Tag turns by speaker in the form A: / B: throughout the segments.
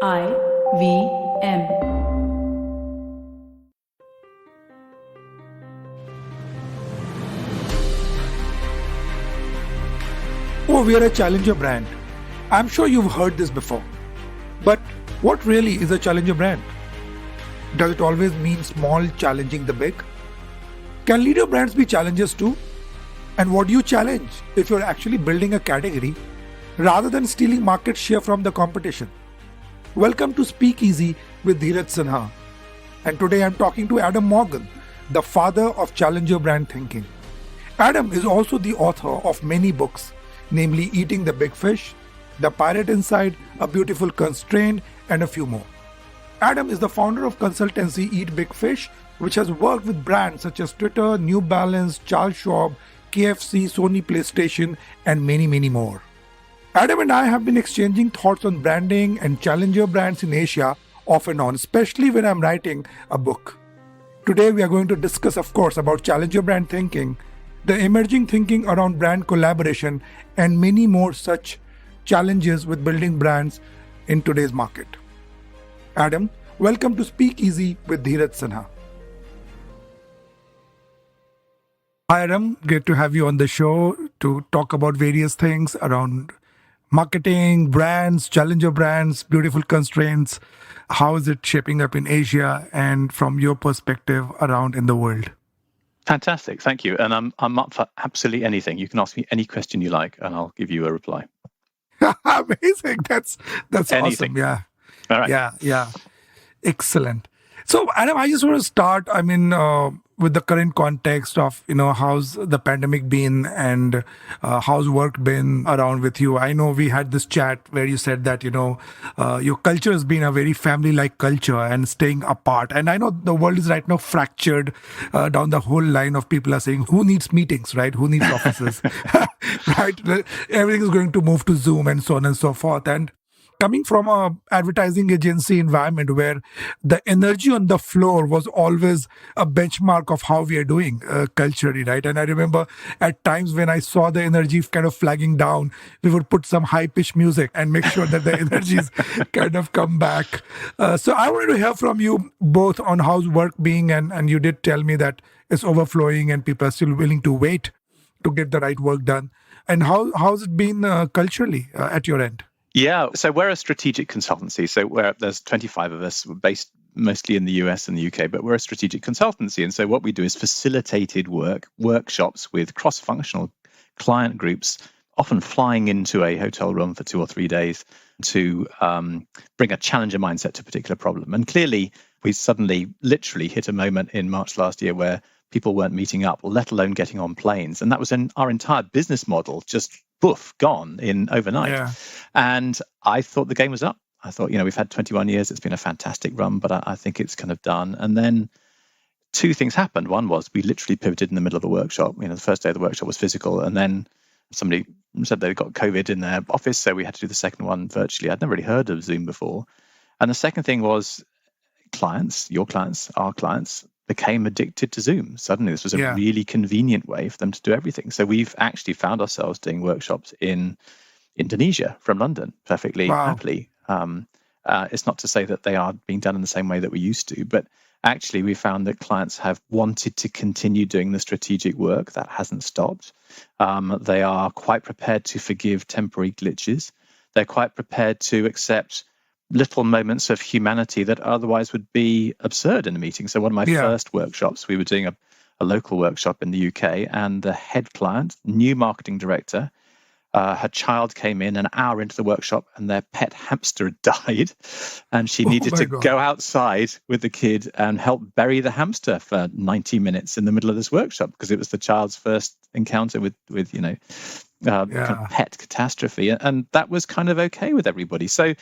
A: IVM.
B: Oh, we are a challenger brand. I'm sure you've heard this before. But what really is a challenger brand? Does it always mean small challenging the big? Can leader brands be challengers too? And what do you challenge if you're actually building a category rather than stealing market share from the competition? Welcome to Speakeasy with Dheeraj Sinha. And today I'm talking to Adam Morgan, the father of challenger brand thinking. Adam is also the author of many books, namely Eating the Big Fish, The Pirate Inside, A Beautiful Constraint, and a few more. Adam is the founder of consultancy Eat Big Fish, which has worked with brands such as Twitter, New Balance, Charles Schwab, KFC, Sony PlayStation, and many, many more. Adam and I have been exchanging thoughts on branding and challenger brands in Asia off and on, especially when I'm writing a book. Today we are going to discuss, of course, about challenger brand thinking, the emerging thinking around brand collaboration, and many more such challenges with building brands in today's market. Adam, welcome to Speakeasy with Dheeraj Sinha. Hi Adam, great to have you on the show to talk about various things around marketing, brands, challenger brands, beautiful constraints. How is it shaping up in Asia and from your perspective around in the world?
C: Fantastic, thank you. And I'm up for absolutely anything. You can ask me any question you like, and I'll give you a reply.
B: Amazing! That's
C: Anything.
B: awesome. Yeah.
C: All right.
B: Yeah. Excellent. So, Adam, I just want to start. With the current context of how's the pandemic been and how's work been around with you. I know we had this chat where you said that your culture has been a very family-like culture and staying apart. And I know the world is right now fractured down the whole line of people are saying who needs meetings, right? Who needs offices, right? Everything is going to move to Zoom and so on and so forth. And coming from a advertising agency environment where the energy on the floor was always a benchmark of how we are doing culturally, right? And I remember at times when I saw the energy kind of flagging down, we would put some high-pitched music and make sure that the energies kind of come back. So I wanted to hear from you both on how's work being, and you did tell me that it's overflowing and people are still willing to wait to get the right work done. And how's it been culturally at your end?
C: Yeah, so we're a strategic consultancy. So there's 25 of us. We're based mostly in the US and the UK, but we're a strategic consultancy. And so what we do is facilitated workshops with cross-functional client groups, often flying into a hotel room for 2 or 3 days to bring a challenger mindset to a particular problem. And clearly, we suddenly literally hit a moment in March last year where people weren't meeting up, let alone getting on planes. And that was in our entire business model, just gone in overnight.
B: Yeah.
C: And I thought the game was up. I thought, we've had 21 years. It's been a fantastic run, but I think it's kind of done. And then 2 things happened. One was we literally pivoted in the middle of a workshop. The first day of the workshop was physical. And then somebody said they got COVID in their office. So we had to do the second one virtually. I'd never really heard of Zoom before. And the second thing was clients, your clients, our clients, became addicted to Zoom. Suddenly, this was a really convenient way for them to do everything. So we've actually found ourselves doing workshops in Indonesia from London perfectly happily. It's not to say that they are being done in the same way that we used to, but actually we found that clients have wanted to continue doing the strategic work. That hasn't stopped. They are quite prepared to forgive temporary glitches. They're quite prepared to accept little moments of humanity that otherwise would be absurd in a meeting. So one of my first workshops, we were doing a local workshop in the UK, and the head client, new marketing director, her child came in an hour into the workshop and their pet hamster had died, and she needed to go outside with the kid and help bury the hamster for 90 minutes in the middle of this workshop because it was the child's first encounter with kind of pet catastrophe, and that was kind of okay with everybody. So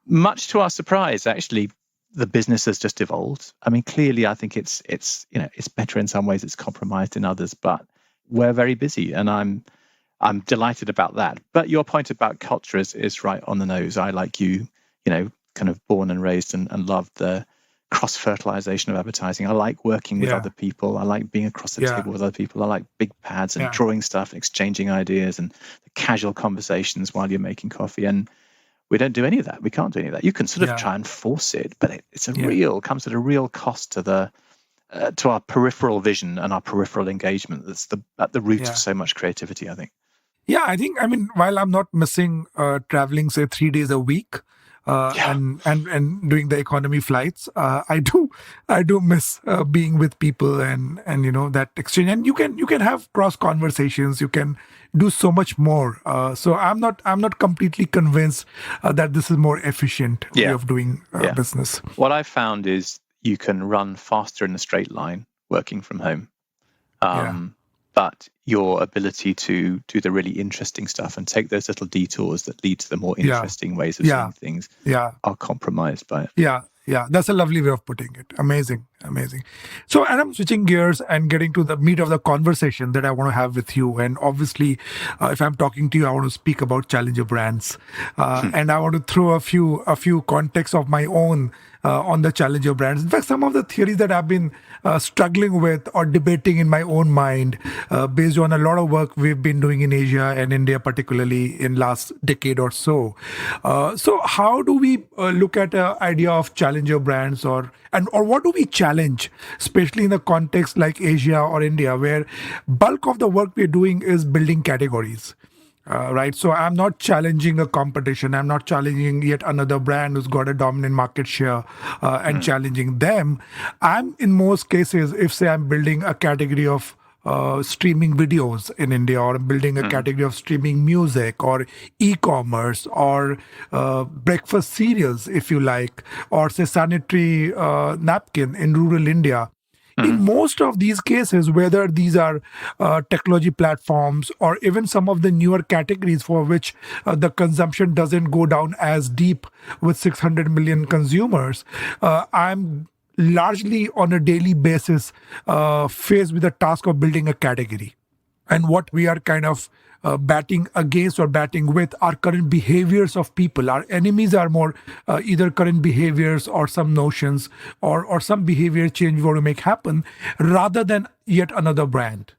C: much to our surprise, actually, the business has just evolved. I mean, clearly, I think it's better in some ways, it's compromised in others, but we're very busy, and I'm delighted about that. But your point about culture is right on the nose. I, like you, kind of born and raised and loved the cross-fertilization of advertising. I like working with other people. I like being across the table with other people. I like big pads and drawing stuff, exchanging ideas and the casual conversations while you're making coffee. And we don't do any of that. We can't do any of that. You can sort of
B: Yeah.
C: try and force it, but it's
B: Yeah.
C: comes at a real cost to our peripheral vision and our peripheral engagement. That's at the root of
B: Yeah.
C: so much creativity, I think.
B: Yeah, I mean, while I'm not missing traveling, say 3 days a week,
C: Yeah.
B: and doing the economy flights, I do miss being with people and that exchange. And you can have cross conversations. You can do so much more. So I'm not completely convinced that this is more efficient way
C: Yeah.
B: of doing
C: Yeah.
B: business.
C: What I've found is you can run faster in a straight line working from home.
B: Yeah.
C: But your ability to do the really interesting stuff and take those little detours that lead to the more
B: Yeah.
C: interesting ways of
B: Yeah.
C: seeing things
B: Yeah.
C: are compromised by it.
B: Yeah, that's a lovely way of putting it. Amazing. So, and I'm switching gears and getting to the meat of the conversation that I want to have with you. And obviously, if I'm talking to you, I want to speak about challenger brands, and I want to throw a few contexts of my own on the challenger brands. In fact, some of the theories that I've been struggling with or debating in my own mind, based on a lot of work we've been doing in Asia and India, particularly in last decade or so. So how do we look at an idea of challenger brands, or what do we challenge, especially in a context like Asia or India, where bulk of the work we're doing is building categories? Right. So I'm not challenging a competition. I'm not challenging yet another brand who's got a dominant market share and challenging them. I'm in most cases, if say I'm building a category of streaming videos in India, or building a category of streaming music, or e-commerce, or breakfast cereals, if you like, or say sanitary napkin in rural India. In most of these cases, whether these are technology platforms or even some of the newer categories for which the consumption doesn't go down as deep with 600 million consumers, I'm largely on a daily basis faced with the task of building a category. And what we are kind of batting against or batting with are current behaviors of people. Our enemies are more either current behaviors or some notions, or some behavior change we want to make happen, rather than yet another brand.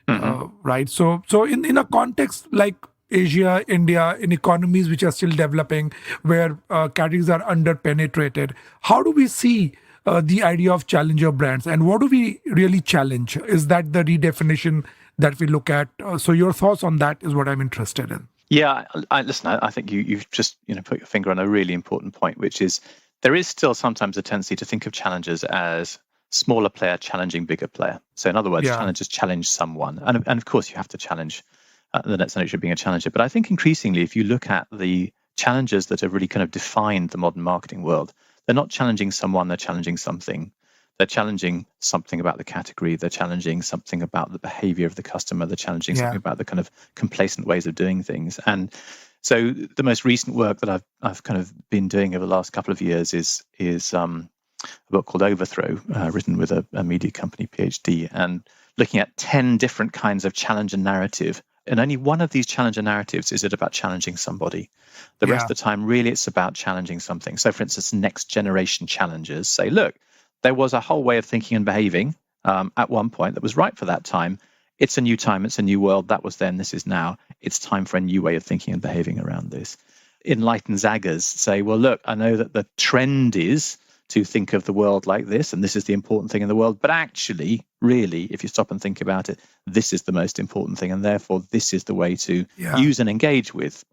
B: Right. So in a context like Asia, India, in economies which are still developing, where categories are under penetrated, how do we see the idea of challenger brands, and what do we really challenge? Is that the redefinition that we look at? So your thoughts on that is what I'm interested in.
C: Yeah, listen. I think you've just put your finger on a really important point, which is there is still sometimes a tendency to think of challengers as smaller player challenging bigger player. So in other words,
B: Yeah.
C: challengers challenge someone, and of course you have to challenge the next nature of being a challenger. But I think increasingly, if you look at the challengers that have really kind of defined the modern marketing world, they're not challenging someone; they're challenging something. They're challenging something about the category. They're challenging something about the behavior of the customer. They're challenging something about the kind of complacent ways of doing things. And so the most recent work that I've kind of been doing over the last couple of years is a book called Overthrow, written with a media company PhD, and looking at 10 different kinds of challenger narrative. And only one of these challenger narratives is it about challenging somebody. The rest of the time, really, it's about challenging something. So, for instance, next generation challengers say, look, there was a whole way of thinking and behaving at one point that was right for that time. It's a new time. It's a new world. That was then. This is now. It's time for a new way of thinking and behaving around this. Enlightened zaggers say, well, look, I know that the trend is to think of the world like this, and this is the important thing in the world. But actually, really, if you stop and think about it, this is the most important thing. And therefore, this is the way to use and engage with,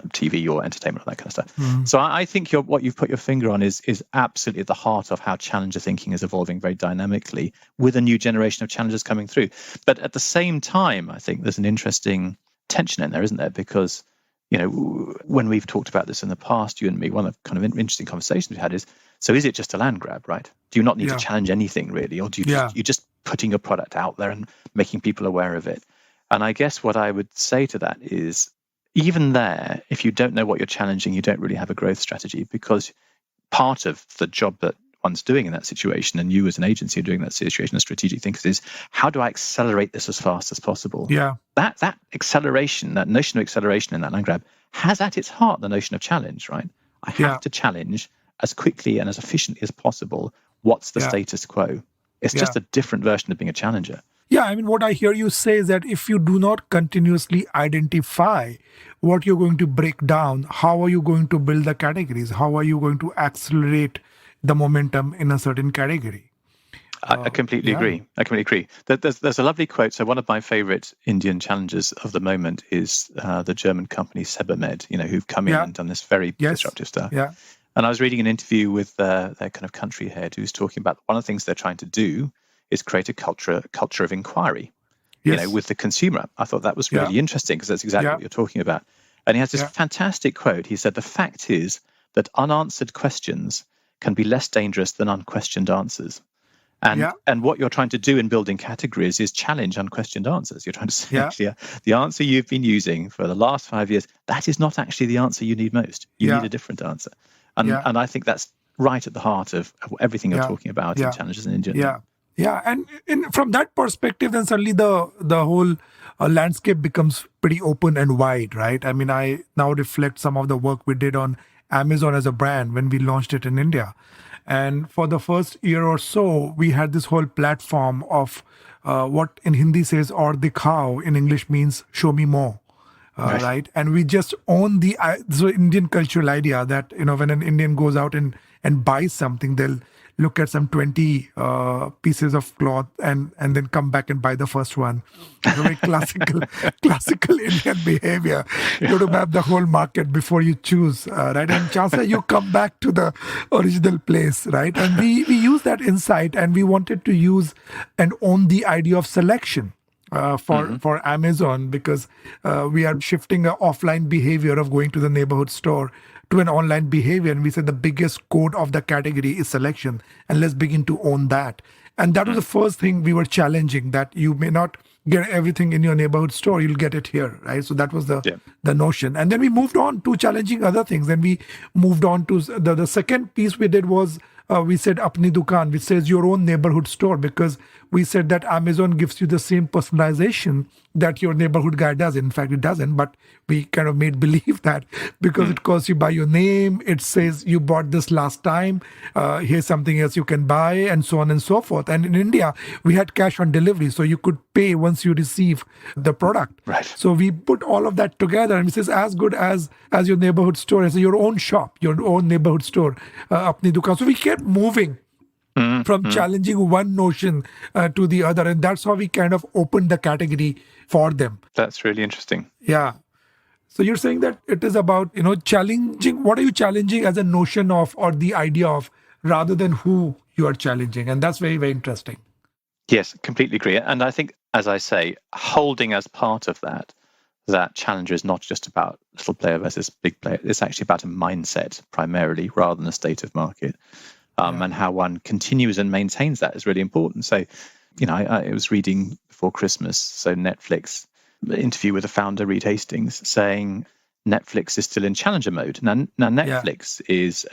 C: TV or entertainment, or that kind of stuff. So I think what you've put your finger on is absolutely at the heart of how challenger thinking is evolving very dynamically, with a new generation of challengers coming through. But at the same time, I think there's an interesting tension in there, isn't there? Because when we've talked about this in the past, you and me, one of the kind of interesting conversations we had is, so is it just a land grab, right? Do you not need to challenge anything really? Or do you you're just putting your product out there and making people aware of it? And I guess what I would say to that is, even there, if you don't know what you're challenging, you don't really have a growth strategy, because part of the job that one's doing in that situation, and you as an agency are doing that situation as strategic thinkers, is how do I accelerate this as fast as possible?
B: Yeah.
C: That acceleration, that notion of acceleration in that land grab, has at its heart the notion of challenge, right? I have to challenge as quickly and as efficiently as possible what's the status quo. It's just a different version of being a challenger.
B: Yeah, I mean, what I hear you say is that if you do not continuously identify what you're going to break down, how are you going to build the categories? How are you going to accelerate the momentum in a certain category?
C: I completely
B: Yeah.
C: agree. I completely agree. There's a lovely quote. So one of my favorite Indian challengers of the moment is the German company Sebamed, who've come in
B: Yeah.
C: and done this very
B: Yes.
C: disruptive stuff.
B: Yeah.
C: And I was reading an interview with their kind of country head who's talking about one of the things they're trying to do is create a culture of inquiry,
B: Yes.
C: with the consumer. I thought that was
B: Yeah.
C: really interesting because that's exactly
B: Yeah.
C: what you're talking about. And he has this
B: Yeah.
C: fantastic quote. He said, "The fact is that unanswered questions can be less dangerous than unquestioned answers." And
B: Yeah.
C: and what you're trying to do in building categories is challenge unquestioned answers. You're trying to say,
B: Yeah.
C: actually, the answer you've been using for the last 5 years, that is not actually the answer you need most. You need
B: Yeah.
C: a different answer. And
B: Yeah.
C: and I think that's right at the heart of everything you're
B: Yeah.
C: talking about in
B: Yeah.
C: challenges in India.
B: Yeah. Yeah. And from that perspective, then suddenly the whole landscape becomes pretty open and wide, right? I mean, I now reflect some of the work we did on Amazon as a brand when we launched it in India. And for the first year or so, we had this whole platform of what in Hindi says or dikhao, in English means show me more.
C: Right.
B: Right, and we just own the so Indian cultural idea that when an Indian goes out and buys something, they'll look at some 20 pieces of cloth and then come back and buy the first one. It's a very classical classical Indian behavior. You have to map the whole market before you choose, right? And chances you come back to the original place, right? And we use that insight and we wanted to use and own the idea of selection for Amazon because we are shifting an offline behavior of going to the neighborhood store to an online behavior. And we said the biggest code of the category is selection. And let's begin to own that. And that was the first thing we were challenging, that you may not get everything in your neighborhood store, you'll get it here, right? So that was the notion. And then we moved on to challenging other things. Then we moved on to the second piece we did was we said Apni Dukan, which says your own neighborhood store, because we said that Amazon gives you the same personalization that your neighborhood guy does. In fact, it doesn't, but we kind of made believe that because it calls you by your name, it says you bought this last time, here's something else you can buy, and so on and so forth. And in India, we had cash on delivery, so you could pay once you receive the product.
C: Right.
B: So we put all of that together, and it says as good as your neighborhood store, as your own shop, your own neighborhood store, Apni Dukan. So we kept moving from challenging one notion to the other. And that's how we kind of opened the category for them.
C: That's really interesting.
B: Yeah. So you're saying that it is about, challenging. What are you challenging as a notion of or the idea of rather than who you are challenging? And that's very, very interesting.
C: Yes, completely agree. And I think, as I say, holding as part of that challenger is not just about little player versus big player. It's actually about a mindset primarily rather than a state of market. And how one continues and maintains that is really important. So, I was reading before Christmas, so Netflix interview with the founder, Reed Hastings, saying Netflix is still in challenger mode. Now Netflix is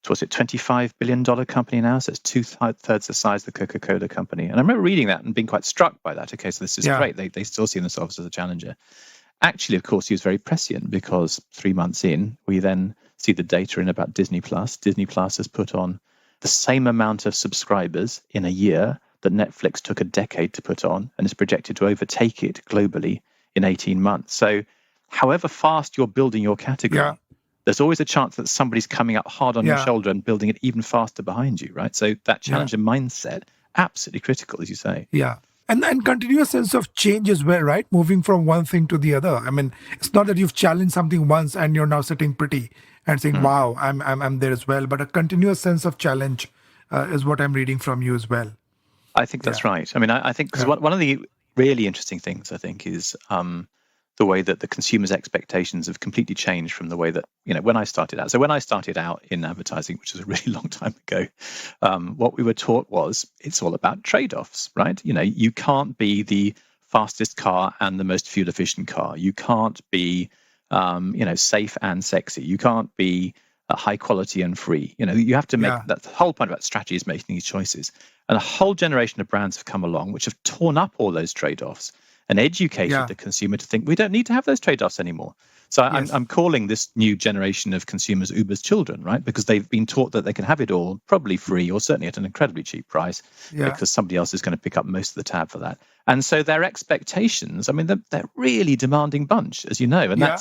C: was it $25 billion company now? So it's 2/3 the size of the Coca-Cola company. And I remember reading that and being quite struck by that. Okay, so this is great. They still see themselves as a challenger. Actually, of course, he was very prescient because 3 months in, we then see the data in about Disney Plus. Disney Plus has put on the same amount of subscribers in a year that Netflix took a decade to put on and is projected to overtake it globally in 18 months. So however fast you're building your category, there's always a chance that somebody's coming up hard on your shoulder and building it even faster behind you, right? So that challenger mindset, absolutely critical, as you say.
B: Yeah. And continuous sense of change as well, right? Moving from one thing to the other. I mean, it's not that you've challenged something once and you're now sitting pretty and saying, wow, I'm there as well. But a continuous sense of challenge is what I'm reading from you as well.
C: I think that's right. I mean, I think because one of the really interesting things, I think, is the way that the consumer's expectations have completely changed from the way that, when I started out. So when I started out in advertising, which was a really long time ago, what we were taught was it's all about trade-offs, right? You can't be the fastest car and the most fuel efficient car. You can't be, safe and sexy. You can't be high quality and free. You have to make that. The whole point about strategy is making these choices. And a whole generation of brands have come along which have torn up all those trade-offs and educated the consumer to think we don't need to have those trade-offs anymore. So
B: Yes.
C: I'm calling this new generation of consumers Uber's children, right? Because they've been taught that they can have it all, probably free or certainly at an incredibly cheap price,
B: Yeah.
C: because somebody else is going to pick up most of the tab for that. And so their expectations, I mean, they're really demanding bunch, as you know, and
B: Yeah.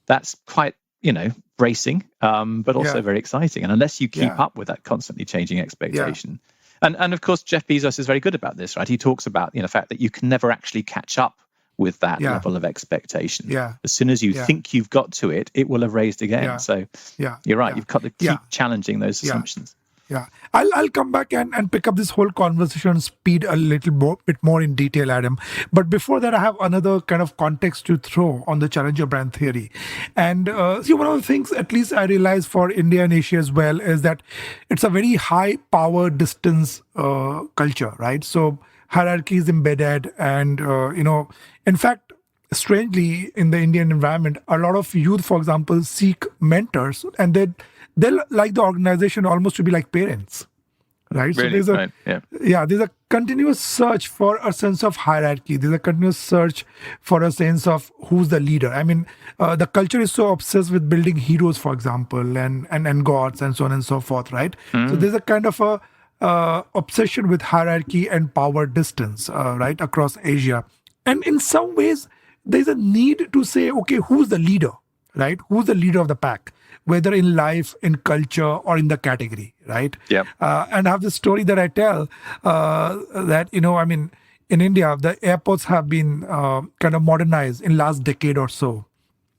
C: that's quite, bracing, but also
B: Yeah.
C: very exciting. And unless you keep
B: Yeah.
C: up with that constantly changing
B: Yeah.
C: expectation, and of course, Jeff Bezos is very good about this, right? He talks about the fact that you can never actually catch up with that
B: Yeah.
C: level of expectation.
B: Yeah.
C: As soon as you
B: Yeah.
C: think you've got to it, it will have raised again.
B: Yeah.
C: So
B: Yeah.
C: you're right.
B: Yeah.
C: You've got to keep
B: Yeah.
C: challenging those
B: Yeah.
C: assumptions.
B: Yeah, I'll come back and pick up this whole conversation on speed a bit more in detail, Adam. But before that, I have another kind of context to throw on the challenger brand theory. And see, one of the things, at least I realize for India and Asia as well, is that it's a very high power distance culture, right? So hierarchy is embedded, and in fact, strangely, in the Indian environment, a lot of youth, for example, seek mentors, and they like the organization almost to be like parents, right?
C: Really?
B: So
C: Right. Yeah.
B: there's a continuous search for a sense of hierarchy. There's a continuous search for a sense of who's the leader. I mean, the culture is so obsessed with building heroes, for example, and gods and so on and so forth, right? So there's a kind of a obsession with hierarchy and power distance, right, across Asia. And in some ways, there's a need to say, okay, who's the leader, right? Who's the leader of the pack, whether in life, in culture, or in the category, right?
C: Yeah.
B: And I have this story that I tell that, I mean, in India, the airports have been kind of modernized in last decade or so.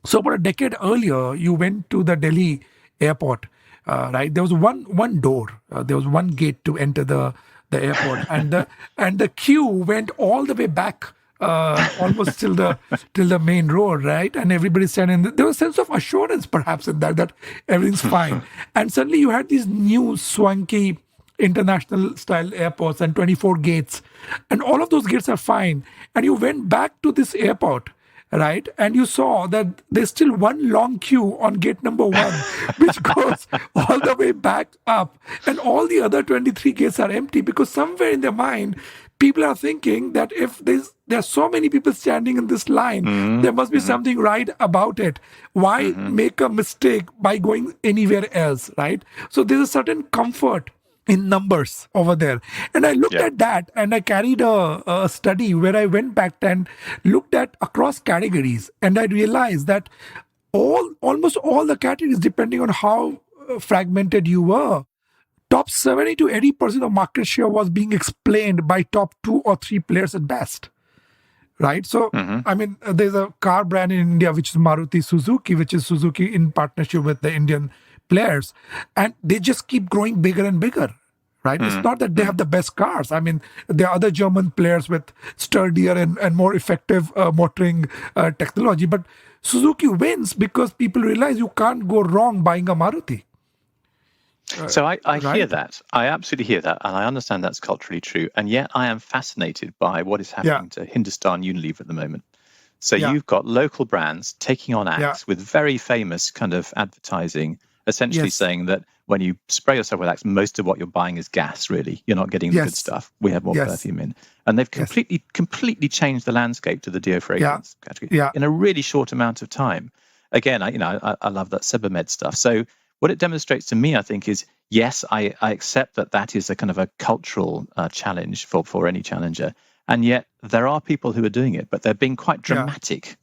B: So about a decade earlier, you went to the Delhi airport, right? There was one door, there was one gate to enter the airport, and the queue went all the way back, almost till the main road, right? And everybody's standing. There was a sense of assurance, perhaps, in that everything's fine. And suddenly you had these new swanky international style airports and 24 gates, and all of those gates are fine. And you went back to this airport, right? And you saw that there's still one long queue on gate number 1, which goes all the way back up. And all the other 23 gates are empty, because somewhere in their mind, people are thinking that if there are so many people standing in this line, there must be something right about it. Why make a mistake by going anywhere else, right? So there's a certain comfort in numbers over there. And I looked at that, and I carried a study where I went back and looked at across categories, and I realized that almost all the categories, depending on how fragmented you were, top 70 to 80% of market share was being explained by top 2 or 3 players at best. Right. So, I mean, there's a car brand in India, which is Maruti Suzuki, which is Suzuki in partnership with the Indian players. And they just keep growing bigger and bigger. Right. It's not that they have the best cars. I mean, there are other German players with sturdier and more effective motoring technology. But Suzuki wins because people realize you can't go wrong buying a Maruti.
C: So I
B: right?
C: hear that. I absolutely hear that. And I understand that's culturally true. And yet I am fascinated by what is happening to Hindustan Unilever at the moment. So you've got local brands taking on acts with very famous kind of advertising, essentially saying that when you spray yourself with Axe, most of what you're buying is gas, really. You're not getting the good stuff. We have more perfume in. And they've completely changed the landscape to the deo fragrance category in a really short amount of time. Again, I love that Sebamed stuff. So what it demonstrates to me, I think, is, yes, I accept that is a kind of a cultural challenge for any challenger. And yet there are people who are doing it, but they're being quite dramatic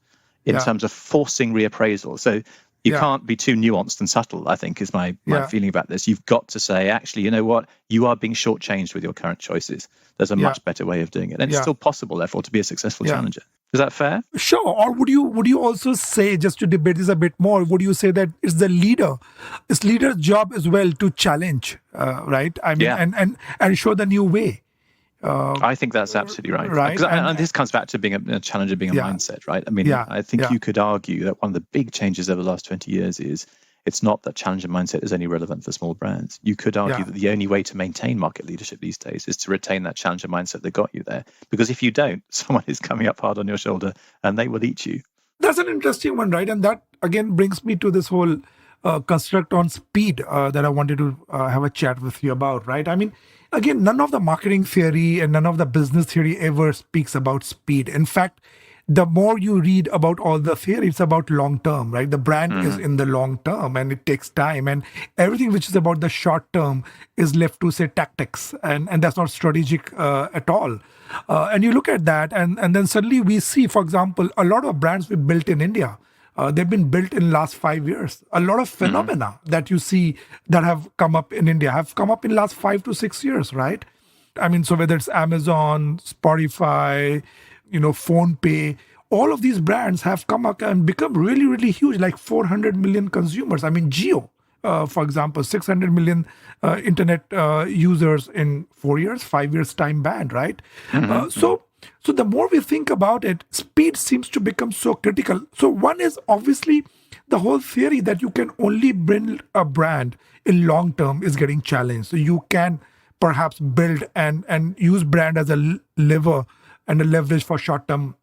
C: in terms of forcing reappraisal. So you can't be too nuanced and subtle, I think, is my feeling about this. You've got to say, actually, you know what? You are being shortchanged with your current choices. There's a much better way of doing it. And it's still possible, therefore, to be a successful challenger. Is that fair?
B: Sure. Or would you also say, just to debate this a bit more, would you say that it's the leader, it's leader's job as well to challenge, right? I mean, and show the new way.
C: I think that's absolutely right.
B: Right.
C: And this comes back to being a challenger, being a mindset, right? I mean, I think you could argue that one of the big changes over the last 20 years is it's not that challenger mindset is only relevant for small brands. You could argue that the only way to maintain market leadership these days is to retain that challenger mindset that got you there. Because if you don't, someone is coming up hard on your shoulder and they will eat you.
B: That's an interesting one, right? And that, again, brings me to this whole construct on speed that I wanted to have a chat with you about, right? I mean, again, none of the marketing theory and none of the business theory ever speaks about speed. In fact, the more you read about all the theory, it's about long term, right? The brand is
C: Mhm.
B: in the long term and it takes time. And everything which is about the short term is left to, say, tactics. And that's not strategic at all. And you look at that, and then suddenly we see, for example, a lot of brands we built in India. They've been built in last 5 years. A lot of phenomena that you see that have come up in India have come up in last 5 to 6 years, right? I mean, so whether it's Amazon, Spotify, Phone Pay, all of these brands have come up and become really, really huge, like 400 million consumers. I mean, Geo, for example, 600 million internet users in 4 years, 5 years time band, right? So the more we think about it, speed seems to become so critical. So one is obviously the whole theory that you can only build a brand in long term is getting challenged. So you can perhaps build and use brand as a lever and a leverage for short term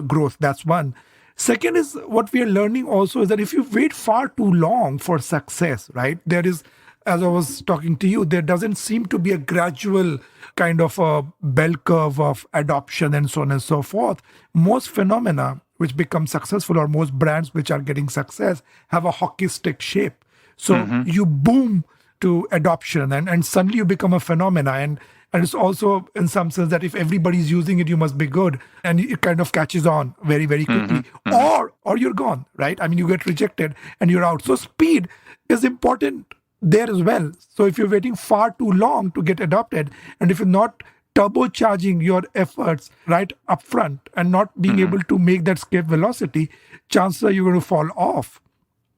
B: growth. That's one. Second is what we are learning also is that if you wait far too long for success, right, there is, as I was talking to you, there doesn't seem to be a gradual kind of a bell curve of adoption and so on and so forth. Most phenomena which become successful, or most brands which are getting success, have a hockey stick shape. So you boom to adoption and suddenly you become a phenomena. And it's also in some sense that if everybody's using it, you must be good. And it kind of catches on very, very quickly. Or you're gone, right? I mean, you get rejected and you're out. So speed is important there as well. So if you're waiting far too long to get adopted, and if you're not turbocharging your efforts right up front and not being able to make that escape velocity, chances are you're going to fall off.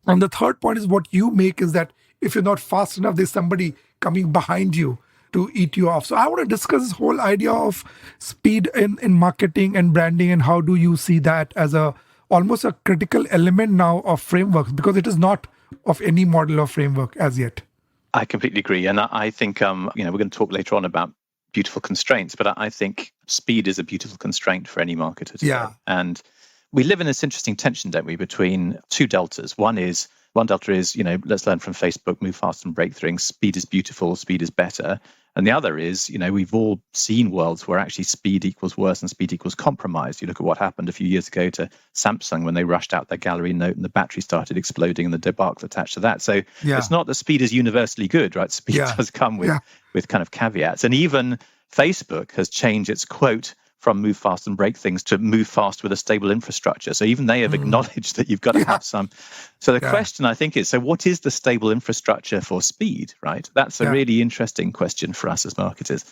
B: And the third point is what you make is that if you're not fast enough, there's somebody coming behind you to eat you off. So I want to discuss this whole idea of speed in marketing and branding, and how do you see that as a almost a critical element now of frameworks, because it is not of any model or framework as yet.
C: I completely agree. And I think, we're going to talk later on about beautiful constraints, but I think speed is a beautiful constraint for any marketer today.
B: Yeah.
C: And we live in this interesting tension, don't we, between two deltas. One delta is, let's learn from Facebook, move fast and break things. Speed is beautiful, speed is better. And the other is, we've all seen worlds where actually speed equals worse and speed equals compromise. You look at what happened a few years ago to Samsung when they rushed out their gallery note and the battery started exploding and the debacle attached to that. So It's not that speed is universally good, right? Speed does come with kind of caveats. And even Facebook has changed its quote from move fast and break things to move fast with a stable infrastructure. So even they have acknowledged that you've got to have some. So the question I think is, so what is the stable infrastructure for speed, right? That's a really interesting question for us as marketers.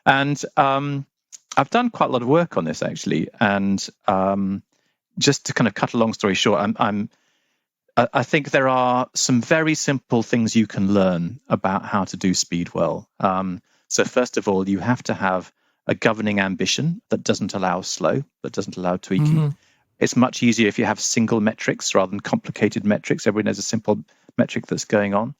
C: And I've done quite a lot of work on this actually. And just to kind of cut a long story short, I think there are some very simple things you can learn about how to do speed well. So first of all, you have to have a governing ambition that doesn't allow slow, that doesn't allow tweaking. It's much easier if you have single metrics rather than complicated metrics. Everyone knows a simple metric that's going on.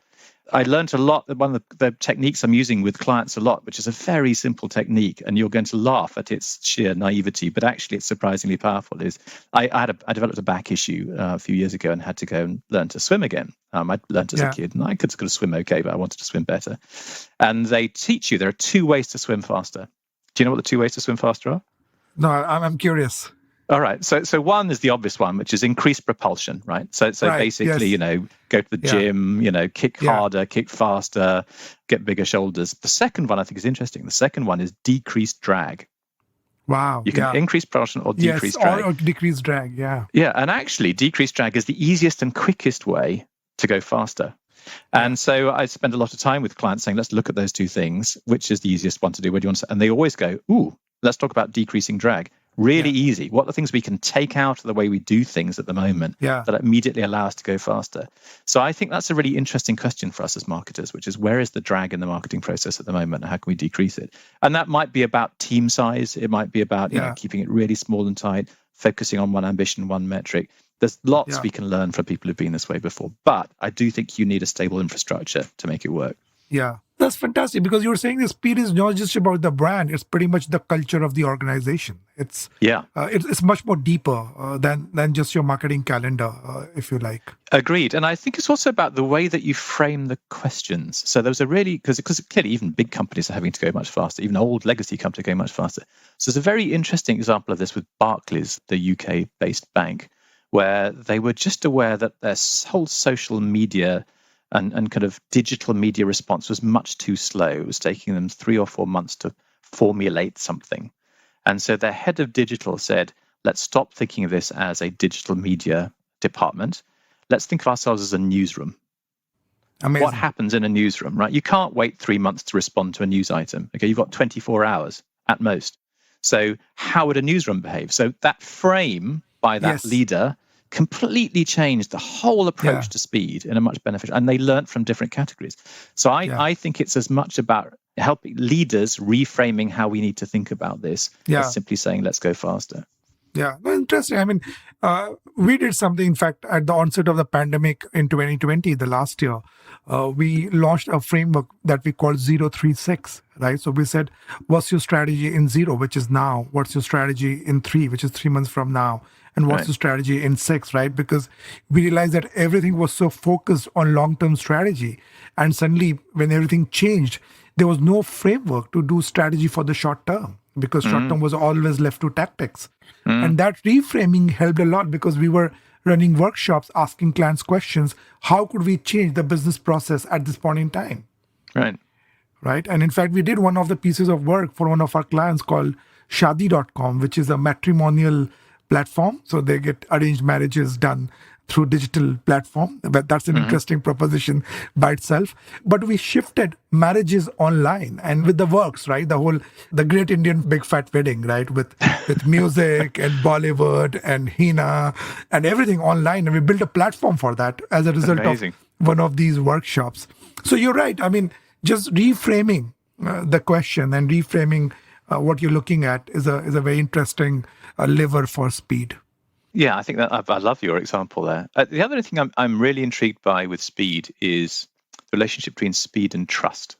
C: I learned a lot. One of the techniques I'm using with clients a lot, which is a very simple technique, and you're going to laugh at its sheer naivety, but actually it's surprisingly powerful, is I developed a back issue a few years ago and had to go and learn to swim again. I learned as a kid, and I could swim okay, but I wanted to swim better. And they teach you there are two ways to swim faster. Do you know what the two ways to swim faster are?
B: No, I'm curious.
C: All right. So one is the obvious one, which is increase propulsion, right? So right, basically, go to the gym, kick harder, kick faster, get bigger shoulders. The second one I think is interesting. The second one is decrease drag.
B: Wow.
C: You can increase propulsion or decrease drag.
B: Or decrease drag, yeah.
C: Yeah, and actually decrease drag is the easiest and quickest way to go faster. And so I spend a lot of time with clients saying, let's look at those two things. Which is the easiest one to do? Where do you want to? And they always go, let's talk about decreasing drag. Really easy. What are the things we can take out of the way we do things at the moment that immediately allow us to go faster? So I think that's a really interesting question for us as marketers, which is where is the drag in the marketing process at the moment and how can we decrease it? And that might be about team size. It might be about keeping it really small and tight, focusing on one ambition, one metric. There's lots we can learn from people who've been this way before. But I do think you need a stable infrastructure to make it work.
B: Yeah. That's fantastic, because you were saying the speed is not just about the brand; it's pretty much the culture of the organization.
C: Yeah.
B: It's much more deeper than just your marketing calendar, if you like.
C: Agreed. And I think it's also about the way that you frame the questions. So there was a really, because clearly even big companies are having to go much faster, even old legacy companies are going much faster. So there's a very interesting example of this with Barclays, the UK-based bank, where they were just aware that their whole social media and kind of digital media response was much too slow. It was taking them 3 or 4 months to formulate something. And so their head of digital said, let's stop thinking of this as a digital media department. Let's think of ourselves as a newsroom.
B: Amazing.
C: What happens in a newsroom, right? You can't wait 3 months to respond to a news item. Okay, you've got 24 hours at most. So how would a newsroom behave? So that frame by that leader completely changed the whole approach to speed in a much beneficial, and they learned from different categories. So I think it's as much about helping leaders reframing how we need to think about this as simply saying, let's go faster.
B: Yeah, interesting. I mean, we did something, in fact, at the onset of the pandemic in 2020, the last year, we launched a framework that we called 036, right? So we said, what's your strategy in 0, which is now? What's your strategy in 3, which is 3 months from now? And what's your strategy in 6, right? Because we realized that everything was so focused on long-term strategy. And suddenly, when everything changed, there was no framework to do strategy for the short term, because short term was always left to tactics. And that reframing helped a lot, because we were running workshops, asking clients questions. How could we change the business process at this point in time? Right. And in fact, we did one of the pieces of work for one of our clients called Shadi.com, which is a matrimonial platform. So they get arranged marriages done through digital platform. But that's an interesting proposition by itself. But we shifted marriages online, and with the works, right? The Great Indian Big Fat Wedding, right? With music and Bollywood and Hina and everything online. And we built a platform for that as a result of one of these workshops. So you're right. I mean, just reframing the question and reframing what you're looking at is a very interesting lever for speed.
C: Yeah, I think that I love your example there. The other thing I'm really intrigued by with speed is the relationship between speed and trust.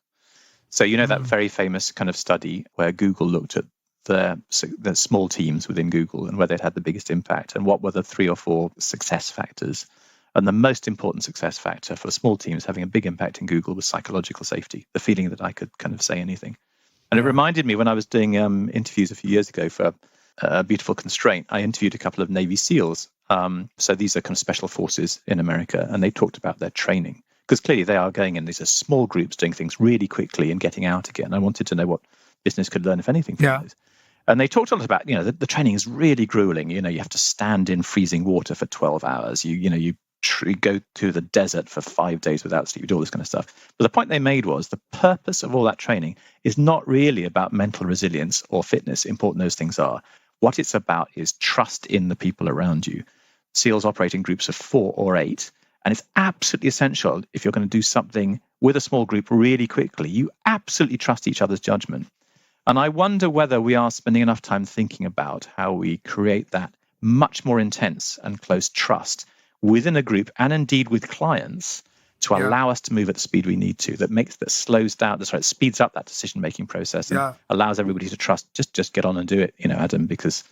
C: So that very famous kind of study where Google looked at the small teams within Google and where they'd had the biggest impact, and what were the 3 or 4 success factors. And the most important success factor for small teams having a big impact in Google was psychological safety, the feeling that I could kind of say anything. And it reminded me when I was doing interviews a few years ago for A Beautiful Constraint, I interviewed a couple of Navy SEALs. So these are kind of special forces in America, and they talked about their training, because clearly they are going in. These are small groups doing things really quickly and getting out again. I wanted to know what business could learn, if anything, from those. And they talked a lot about, the training is really grueling. You have to stand in freezing water for 12 hours. You go to the desert for 5 days without sleep, you do all this kind of stuff. But the point they made was the purpose of all that training is not really about mental resilience or fitness, important those things are. What it's about is trust in the people around you. SEALs operate in groups of 4 or 8, and it's absolutely essential if you're going to do something with a small group really quickly. You absolutely trust each other's judgment. And I wonder whether we are spending enough time thinking about how we create that much more intense and close trust within a group, and indeed with clients, to allow us to move at the speed we need to, that slows down, speeds up that decision-making process and allows everybody to trust, just get on and do it, Adam, because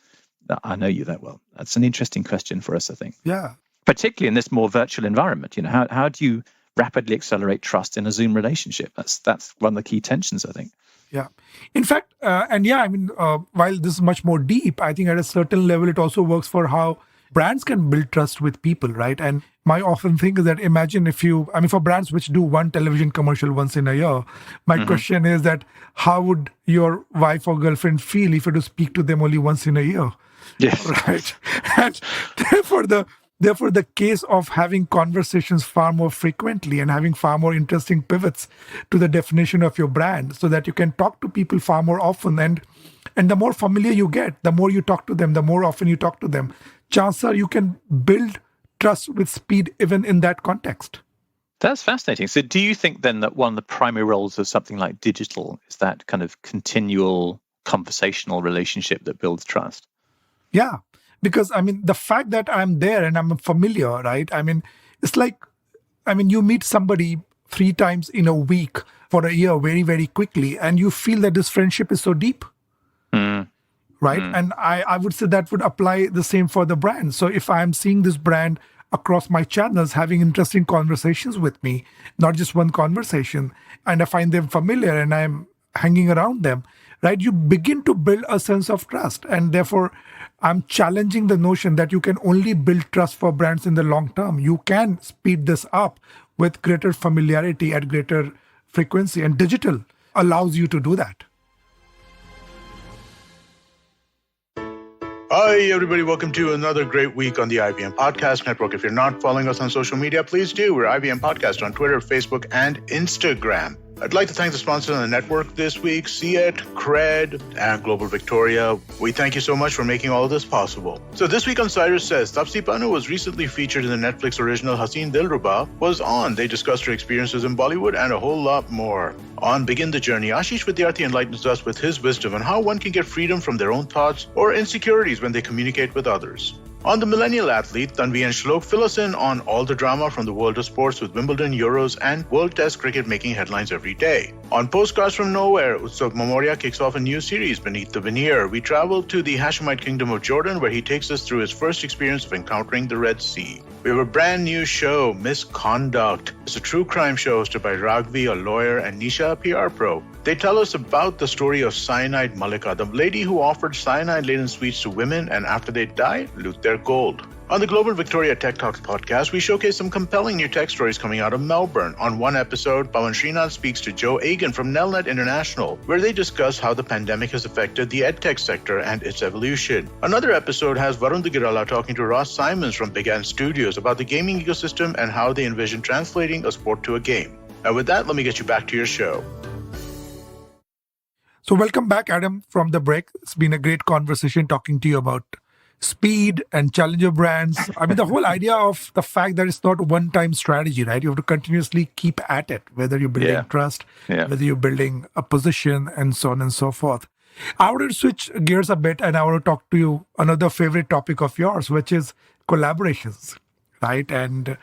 C: I know you that well. That's an interesting question for us, I think.
B: Yeah.
C: Particularly in this more virtual environment, how do you rapidly accelerate trust in a Zoom relationship? That's one of the key tensions, I think.
B: Yeah. In fact, while this is much more deep, I think at a certain level, it also works for how brands can build trust with people, right? And my often thing is that imagine for brands which do one television commercial once in a year, my question is that how would your wife or girlfriend feel if you had to speak to them only once in a year?
C: Yes.
B: Right. And therefore, the case of having conversations far more frequently and having far more interesting pivots to the definition of your brand, so that you can talk to people far more often. And the more familiar you get, the more you talk to them, the more often you talk to them, chances are you can build trust with speed even in that context.
C: That's fascinating. So do you think then that one of the primary roles of something like digital is that kind of continual conversational relationship that builds trust?
B: Yeah, because the fact that I'm there and I'm familiar, right? It's like, you meet somebody 3 times in a week for a year very, very quickly, and you feel that this friendship is so deep. Right. And I would say that would apply the same for the brand. So if I'm seeing this brand across my channels having interesting conversations with me, not just one conversation, and I find them familiar and I'm hanging around them, right, you begin to build a sense of trust. And therefore, I'm challenging the notion that you can only build trust for brands in the long term. You can speed this up with greater familiarity at greater frequency, and digital allows you to do that.
A: Hi, everybody. Welcome to another great week on the IVM Podcast Network. If you're not following us on social media, please do. We're IVM Podcast on Twitter, Facebook, and Instagram. I'd like to thank the sponsors on the network this week, See It, Cred, and Global Victoria. We thank you so much for making all of this possible. So this week on Cyrus Says, Tapsi Pannu was recently featured in the Netflix original Haseen Dilruba was on. They discussed her experiences in Bollywood and a whole lot more. On Begin the Journey, Ashish Vidyarthi enlightens us with his wisdom on how one can get freedom from their own thoughts or insecurities when they communicate with others. On The Millennial Athlete, Tanvi and Shlok fill us in on all the drama from the world of sports with Wimbledon, Euros, and World Test cricket making headlines every day. On Postcards from Nowhere, Utsav Mamoria kicks off a new series, Beneath the Veneer. We travel to the Hashemite Kingdom of Jordan, where he takes us through his first experience of encountering the Red Sea. We have a brand new show, Misconduct. It's a true crime show hosted by Ragvi, a lawyer, and Nisha, a PR pro. They tell us about the story of Cyanide Malika, the lady who offered cyanide-laden sweets to women and after they died, loot their gold. On the Global Victoria Tech Talks podcast, we showcase some compelling new tech stories coming out of Melbourne. On one episode, Pawan Srinath speaks to Joe Agan from Nelnet International, where they discuss how the pandemic has affected the edtech sector and its evolution. Another episode has Varun Girala talking to Ross Simons from Big Ant Studios about the gaming ecosystem and how they envision translating a sport to a game. And with that, let me get you back to your show.
B: So welcome back, Adam, from the break. It's been a great conversation talking to you about speed and challenger brands. I mean, the whole idea of the fact that it's not a one-time strategy, right? You have to continuously keep at it, whether you're building trust, whether you're building a position, and so on and so forth. I want to switch gears a bit, and I want to talk to you another favorite topic of yours, which is collaborations, right? And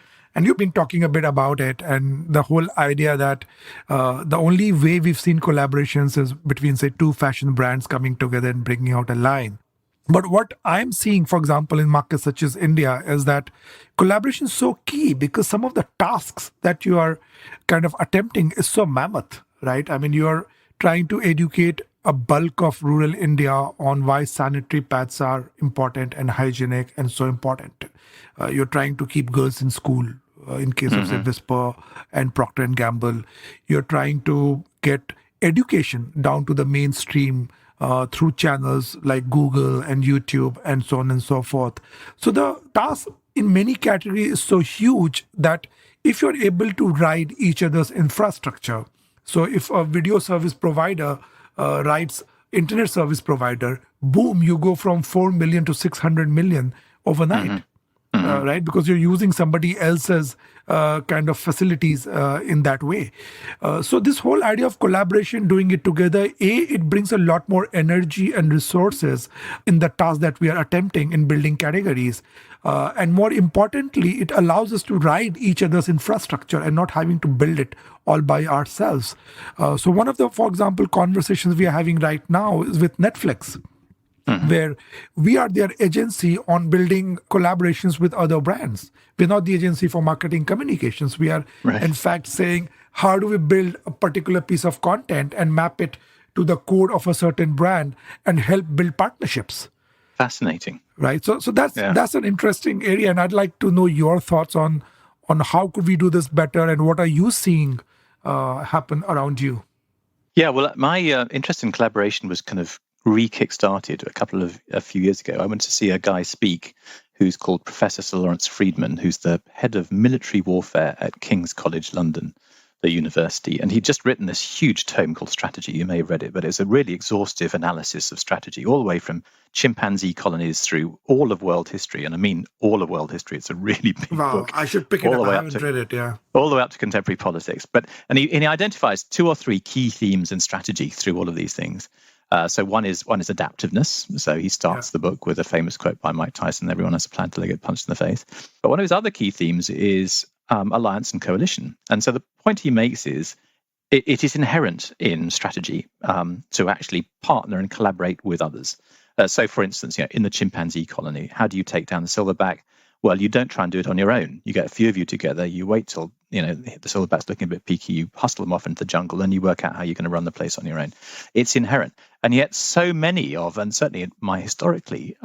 B: you've been talking a bit about it, and the whole idea that the only way we've seen collaborations is between, say, two fashion brands coming together and bringing out a line. But what I'm seeing, for example, in markets such as India, is that collaboration is so key because some of the tasks that you are kind of attempting is so mammoth, right? I mean, you're trying to educate a bulk of rural India on why sanitary pads are important and hygienic and so important. You're trying to keep girls in school, in case of, say, Whisper and Procter & Gamble. You're trying to get education down to the mainstream through channels like Google and YouTube and so on and so forth. So the task in many categories is so huge that if you're able to ride each other's infrastructure, so if a video service provider rides internet service provider, boom, you go from 4 million to 600 million overnight. Right? Because you're using somebody else's kind of facilities in that way. So this whole idea of collaboration, doing it together, it brings a lot more energy and resources in the task that we are attempting in building categories. And more importantly, it allows us to ride each other's infrastructure and not having to build it all by ourselves. So one of the, for example, conversations we are having right now is with Netflix. Where we are their agency on building collaborations with other brands. We're not the agency for marketing communications. We are, in fact, saying, how do we build a particular piece of content and map it to the code of a certain brand and help build partnerships?
C: Fascinating.
B: Right. So that's an interesting area. And I'd like to know your thoughts on how could we do this better and what are you seeing happen around you?
C: Yeah, well, my interest in collaboration was kind of re-kickstarted a few years ago. I went to see a guy speak who's called Professor Sir Lawrence Freedman, who's the head of military warfare at King's College London, the university. And he'd just written this huge tome called Strategy. You may have read it, but it's a really exhaustive analysis of strategy, all the way from chimpanzee colonies through all of world history. And I mean all of world history. It's a really big book.
B: I should pick it up. I haven't read it,
C: all the way up to contemporary politics. And he identifies 2 or 3 key themes in strategy through all of these things. So one is adaptiveness. So he starts the book with a famous quote by Mike Tyson: "Everyone has a plan till they get punched in the face." But one of his other key themes is alliance and coalition. And so the point he makes is it is inherent in strategy to actually partner and collaborate with others. So, for instance, in the chimpanzee colony, how do you take down the silverback? Well, you don't try and do it on your own. You get a few of you together. You wait till the silverback's looking a bit peaky. You hustle them off into the jungle, and you work out how you're going to run the place on your own. It's inherent, and yet so many of, and certainly historically,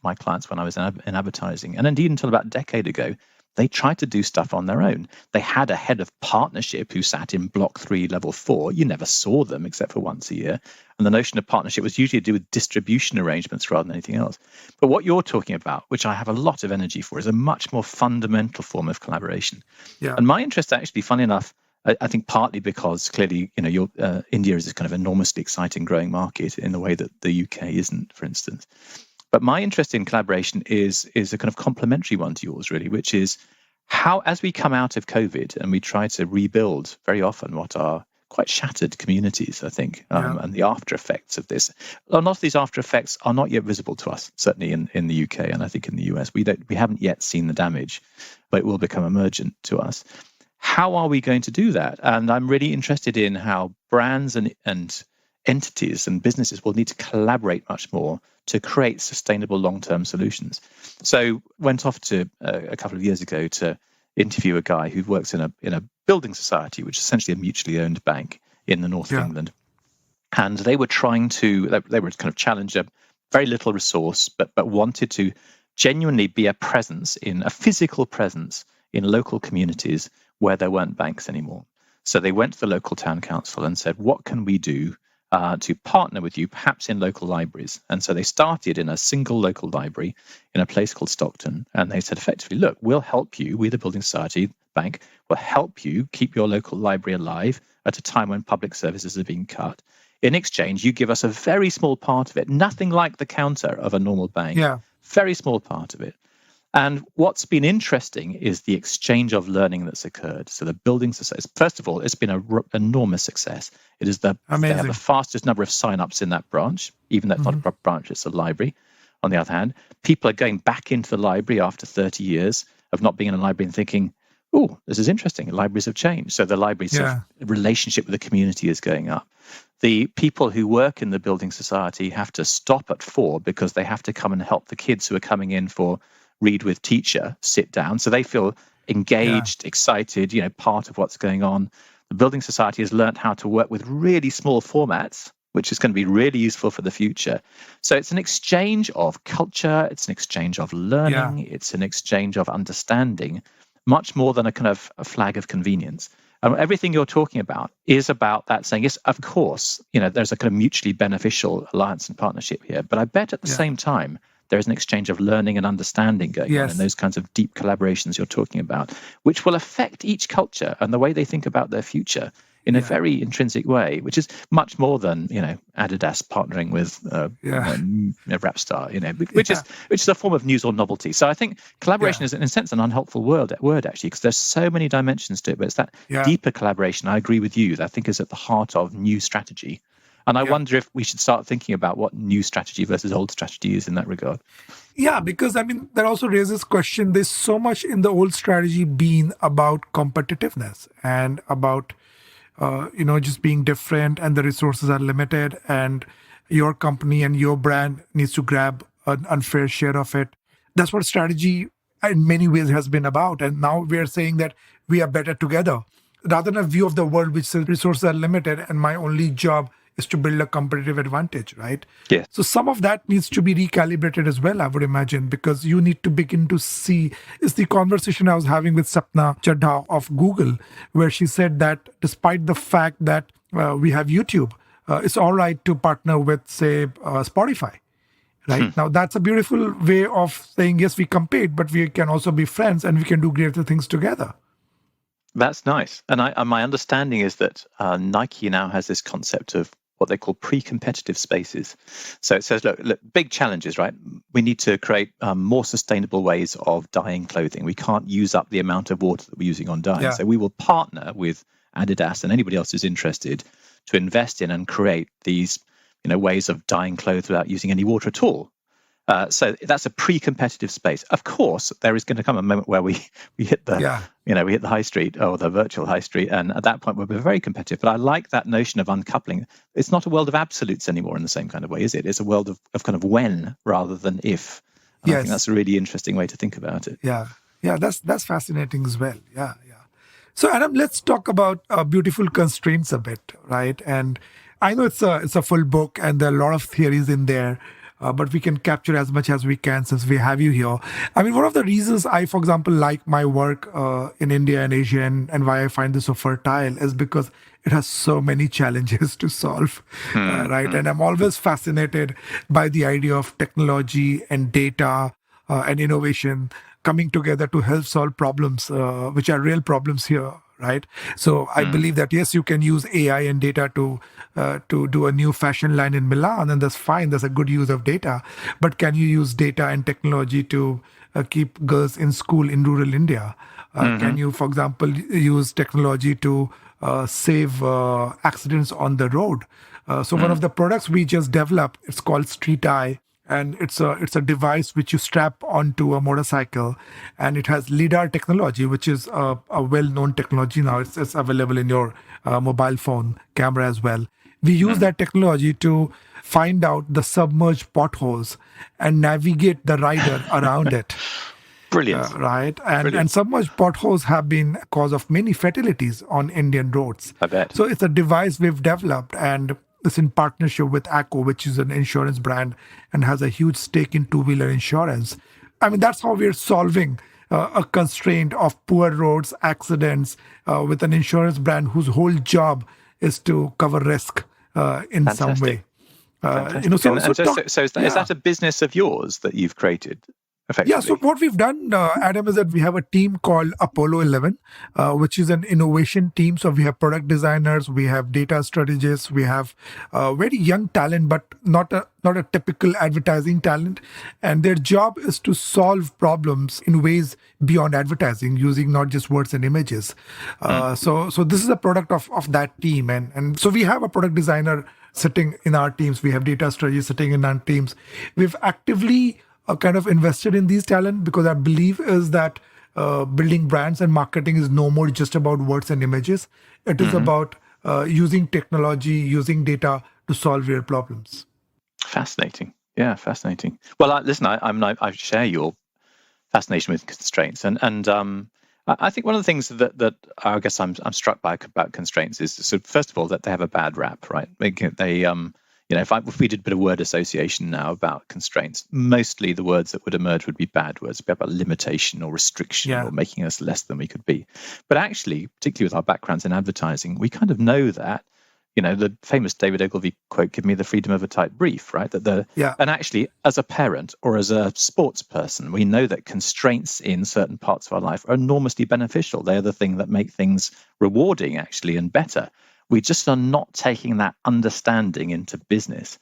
C: my clients when I was in advertising, and indeed until about a decade ago, they tried to do stuff on their own. They had a head of partnership who sat in block 3, level 4. You never saw them except for once a year. And the notion of partnership was usually to do with distribution arrangements rather than anything else. But what you're talking about, which I have a lot of energy for, is a much more fundamental form of collaboration. Yeah. And my interest, actually, funny enough, I think partly because clearly, India is a kind of enormously exciting growing market in the way that the UK isn't, for instance. But my interest in collaboration is a kind of complementary one to yours, really, which is how, as we come out of COVID and we try to rebuild very often what are quite shattered communities, I think, and the after effects of this. A lot of these after effects are not yet visible to us, certainly in the UK and I think in the US. We haven't yet seen the damage, but it will become emergent to us. How are we going to do that? And I'm really interested in how brands and entities and businesses will need to collaborate much more to create sustainable long-term solutions. So went off to a couple of years ago to interview a guy who works in a building society, which is essentially a mutually owned bank in the north of England. And they were trying to, they were kind of challenge a very little resource, but wanted to genuinely be a physical presence in local communities where there weren't banks anymore. So they went to the local town council and said, what can we do to partner with you, perhaps in local libraries? And so they started in a single local library in a place called Stockton. And they said, effectively, look, we'll help you, we the Building Society Bank, will help you keep your local library alive at a time when public services are being cut. In exchange, you give us a very small part of it, nothing like the counter of a normal bank, very small part of it. And what's been interesting is the exchange of learning that's occurred. So the Building Society, first of all, it's been an enormous success. It is they have the fastest number of sign-ups in that branch, even though it's not a branch, it's a library. On the other hand, people are going back into the library after 30 years of not being in a library and thinking, oh, this is interesting. Libraries have changed. So the library's relationship with the community is going up. The people who work in the Building Society have to stop at 4 because they have to come and help the kids who are coming in for read with teacher sit down. So they feel engaged, excited, part of what's going on. The Building Society has learned how to work with really small formats, which is going to be really useful for the future. So it's an exchange of culture, it's an exchange of learning, it's an exchange of understanding, much more than a kind of a flag of convenience. And everything you're talking about is about that saying, yes, of course, there's a kind of mutually beneficial alliance and partnership here. But I bet at the same time, there is an exchange of learning and understanding going on, and those kinds of deep collaborations you're talking about, which will affect each culture and the way they think about their future in a very intrinsic way, which is much more than Adidas partnering with Rapstar, which is a form of news or novelty. So I think collaboration is, in a sense, an unhelpful word actually, because there's so many dimensions to it. But it's that deeper collaboration. I agree with you. That I think is at the heart of new strategy. And I wonder if we should start thinking about what new strategy versus old strategy is in that regard.
B: Yeah, because that also raises question. There's so much in the old strategy being about competitiveness and about, just being different, and the resources are limited, and your company and your brand needs to grab an unfair share of it. That's what strategy in many ways has been about. And now we are saying that we are better together, rather than a view of the world which says resources are limited and my only job is to build a competitive advantage, right?
C: Yeah.
B: So some of that needs to be recalibrated as well, I would imagine, because you need to begin to see, it's the conversation I was having with Sapna Chadha of Google, where she said that despite the fact that we have YouTube, it's all right to partner with, say, Spotify, right? Now, that's a beautiful way of saying, yes, we compete, but we can also be friends and we can do greater things together.
C: That's nice. And my understanding is that Nike now has this concept of what they call pre-competitive spaces. So it says, look, big challenges, right? We need to create more sustainable ways of dyeing clothing. We can't use up the amount of water that we're using on dyeing. So we will partner with Adidas and anybody else who's interested to invest in and create these ways of dyeing clothes without using any water at all. So that's a pre-competitive space. Of course, there is going to come a moment where we hit the we hit the high street or the virtual high street, and at that point we'll be very competitive. But I like that notion of uncoupling. It's not a world of absolutes anymore in the same kind of way, is it? It's a world of kind of when rather than if. And I think that's a really interesting way to think about it.
B: Yeah, that's fascinating as well. Yeah. So Adam, let's talk about beautiful constraints a bit, right? And I know it's a full book, and there are a lot of theories in there. But we can capture as much as we can since we have you here. I mean, one of the reasons I, for example, like my work in India and Asia and why I find this so fertile is because it has so many challenges to solve, right? And I'm always fascinated by the idea of technology and data and innovation coming together to help solve problems, which are real problems here. Right. So I believe that, yes, you can use AI and data to do a new fashion line in Milan, and that's fine. That's a good use of data. But can you use data and technology to keep girls in school in rural India? Can you, for example, use technology to save accidents on the road? So one of the products we just developed, it's called Street Eye. And it's a device which you strap onto a motorcycle, and it has LiDAR technology, which is a well-known technology now. It's available in your mobile phone camera as well. We use that technology to find out the submerged potholes and navigate the rider around it.
C: Brilliant.
B: Right. And submerged potholes have been a cause of many fatalities on Indian roads.
C: I bet.
B: So it's a device we've developed, and it's in partnership with ACO, which is an insurance brand and has a huge stake in two-wheeler insurance. I mean, that's how we're solving a constraint of poor roads, accidents, with an insurance brand whose whole job is to cover risk in some way.
C: So is that a business of yours that you've created?
B: Yeah, so what we've done, Adam, is that we have a team called Apollo 11, which is an innovation team. So we have product designers, we have data strategists, we have very young talent, but not a typical advertising talent. And their job is to solve problems in ways beyond advertising, using not just words and images. So this is a product of that team. And so we have a product designer sitting in our teams. We have data strategists sitting in our teams. We've actively kind of invested in these talent because our belief is that building brands and marketing is no more just about words and images. It is about using technology, using data to solve real problems.
C: Fascinating. Yeah, fascinating. Well, listen, I share your fascination with constraints, and I think one of the things that I guess I'm struck by about constraints is, so first of all, that they have a bad rap, right? They if we did a bit of word association now about constraints, mostly the words that would emerge would be bad words, about limitation or restriction or making us less than we could be. But actually, particularly with our backgrounds in advertising, we kind of know that, the famous David Ogilvy quote, "Give me the freedom of a tight brief," right? And actually, as a parent or as a sports person, we know that constraints in certain parts of our life are enormously beneficial. They're the thing that make things rewarding, actually, and better. We just are not taking that understanding into business.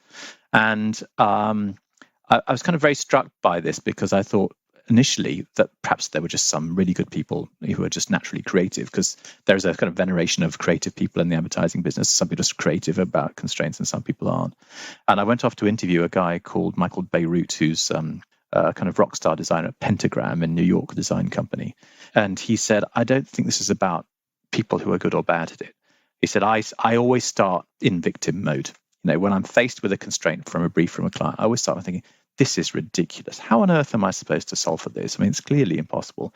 C: And I was kind of very struck by this because I thought initially that perhaps there were just some really good people who are just naturally creative, because there's a kind of veneration of creative people in the advertising business. Some people are just creative about constraints and some people aren't. And I went off to interview a guy called Michael Beirut, who's a kind of rock star designer at Pentagram in New York, design company. And he said, "I don't think this is about people who are good or bad at it." He said, I always start in victim mode. When I'm faced with a constraint from a brief from a client, I always start by thinking, this is ridiculous. How on earth am I supposed to solve for this? I mean, it's clearly impossible.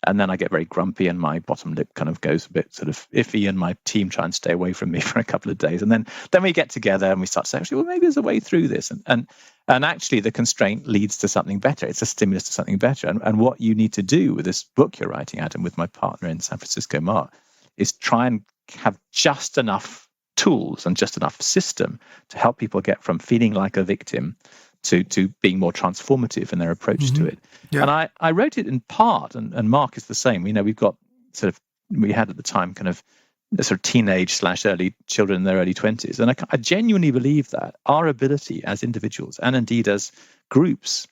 C: And then I get very grumpy and my bottom lip kind of goes a bit sort of iffy, and my team try and stay away from me for a couple of days. And then we get together and we start saying, actually, well, maybe there's a way through this. And actually the constraint leads to something better. It's a stimulus to something better. And what you need to do with this book you're writing, Adam, with my partner in San Francisco, Mark, is try and have just enough tools and just enough system to help people get from feeling like a victim to being more transformative in their approach to it. Yeah. And I wrote it in part, and Mark is the same. We've got we had at the time kind of sort of teenage / early children in their early 20s. And I genuinely believe that our ability as individuals and indeed as groups